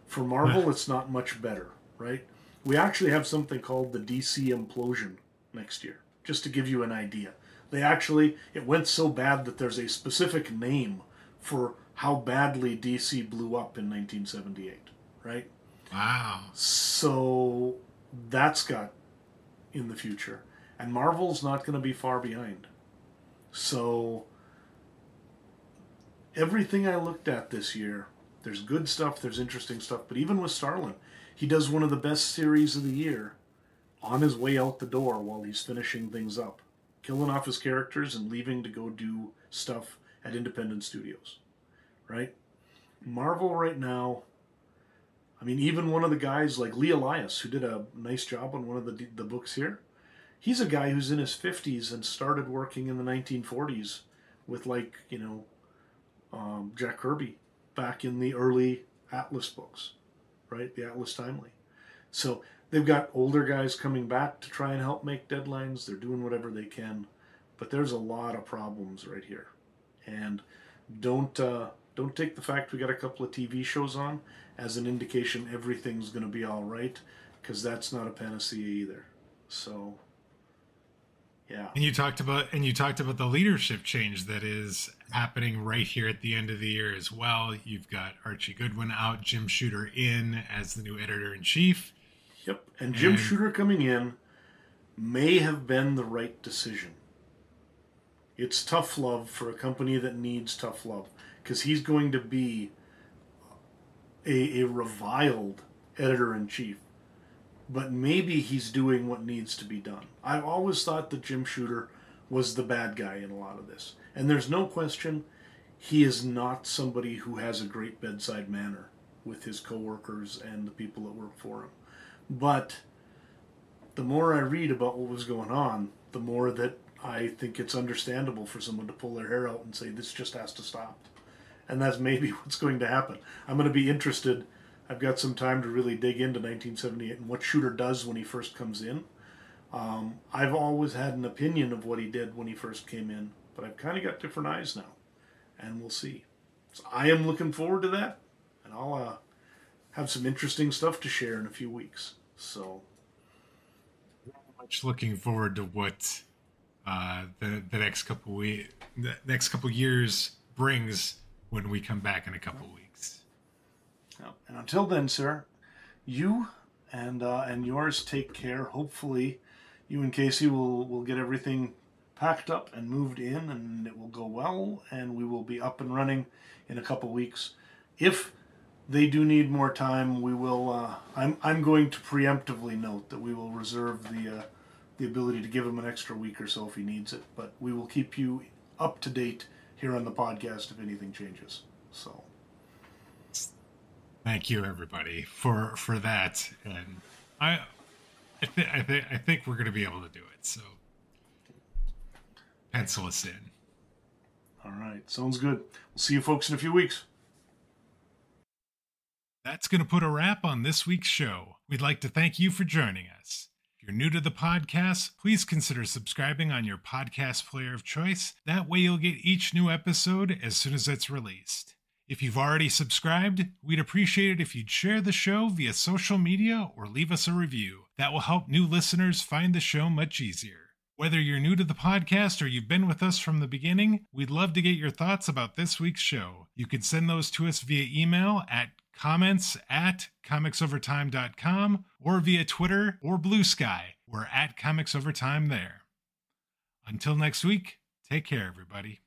For Marvel, it's not much better, right? We actually have something called the DC implosion next year, just to give you an idea. It went so bad that there's a specific name for how badly DC blew up in 1978, right? Wow. So that's got in the future. And Marvel's not going to be far behind. So everything I looked at this year, there's good stuff, there's interesting stuff, but even with Starlin, he does one of the best series of the year on his way out the door while he's finishing things up, killing off his characters and leaving to go do stuff at independent studios, right? Marvel right now, I mean, even one of the guys like Lee Elias, who did a nice job on one of the books here, he's a guy who's in his 50s and started working in the 1940s with Jack Kirby back in the early Atlas books, right? The Atlas Timely. So they've got older guys coming back to try and help make deadlines. They're doing whatever they can, but there's a lot of problems right here. And don't take the fact we got a couple of TV shows on as an indication everything's going to be all right, because that's not a panacea either. So, yeah. And you talked about the leadership change that is happening right here at the end of the year as well. You've got Archie Goodwin out, Jim Shooter in as the new editor-in-chief. Yep, and Jim Shooter coming in may have been the right decision. It's tough love for a company that needs tough love, because he's going to be a reviled editor-in-chief. But maybe he's doing what needs to be done. I've always thought that Jim Shooter was the bad guy in a lot of this. And there's no question he is not somebody who has a great bedside manner with his coworkers and the people that work for him. But the more I read about what was going on, the more that I think it's understandable for someone to pull their hair out and say, this just has to stop. And that's maybe what's going to happen. I'm going to be interested. I've got some time to really dig into 1978 and what Shooter does when he first comes in. I've always had an opinion of what he did when he first came in, but I've kind of got different eyes now, and we'll see. So I am looking forward to that, and I'll have some interesting stuff to share in a few weeks. So, much looking forward to what the next couple years brings when we come back in a couple weeks. And until then, sir, you and yours take care. Hopefully, you and Casey will get everything packed up and moved in, and it will go well, and we will be up and running in a couple weeks. If they do need more time, we will. I'm going to preemptively note that we will reserve the ability to give him an extra week or so if he needs it. But we will keep you up to date here on the podcast if anything changes. So, thank you everybody for that, and I think we're going to be able to do it. So, pencil us in. All right, sounds good. We'll see you folks in a few weeks. That's going to put a wrap on this week's show. We'd like to thank you for joining us. If you're new to the podcast, please consider subscribing on your podcast player of choice. That way you'll get each new episode as soon as it's released. If you've already subscribed, we'd appreciate it if you'd share the show via social media or leave us a review. That will help new listeners find the show much easier. Whether you're new to the podcast or you've been with us from the beginning, we'd love to get your thoughts about this week's show. You can send those to us via email at comments@comicsovertime.com or via Twitter or Blue Sky. We're at Comics Over Time there. Until next week, take care, everybody.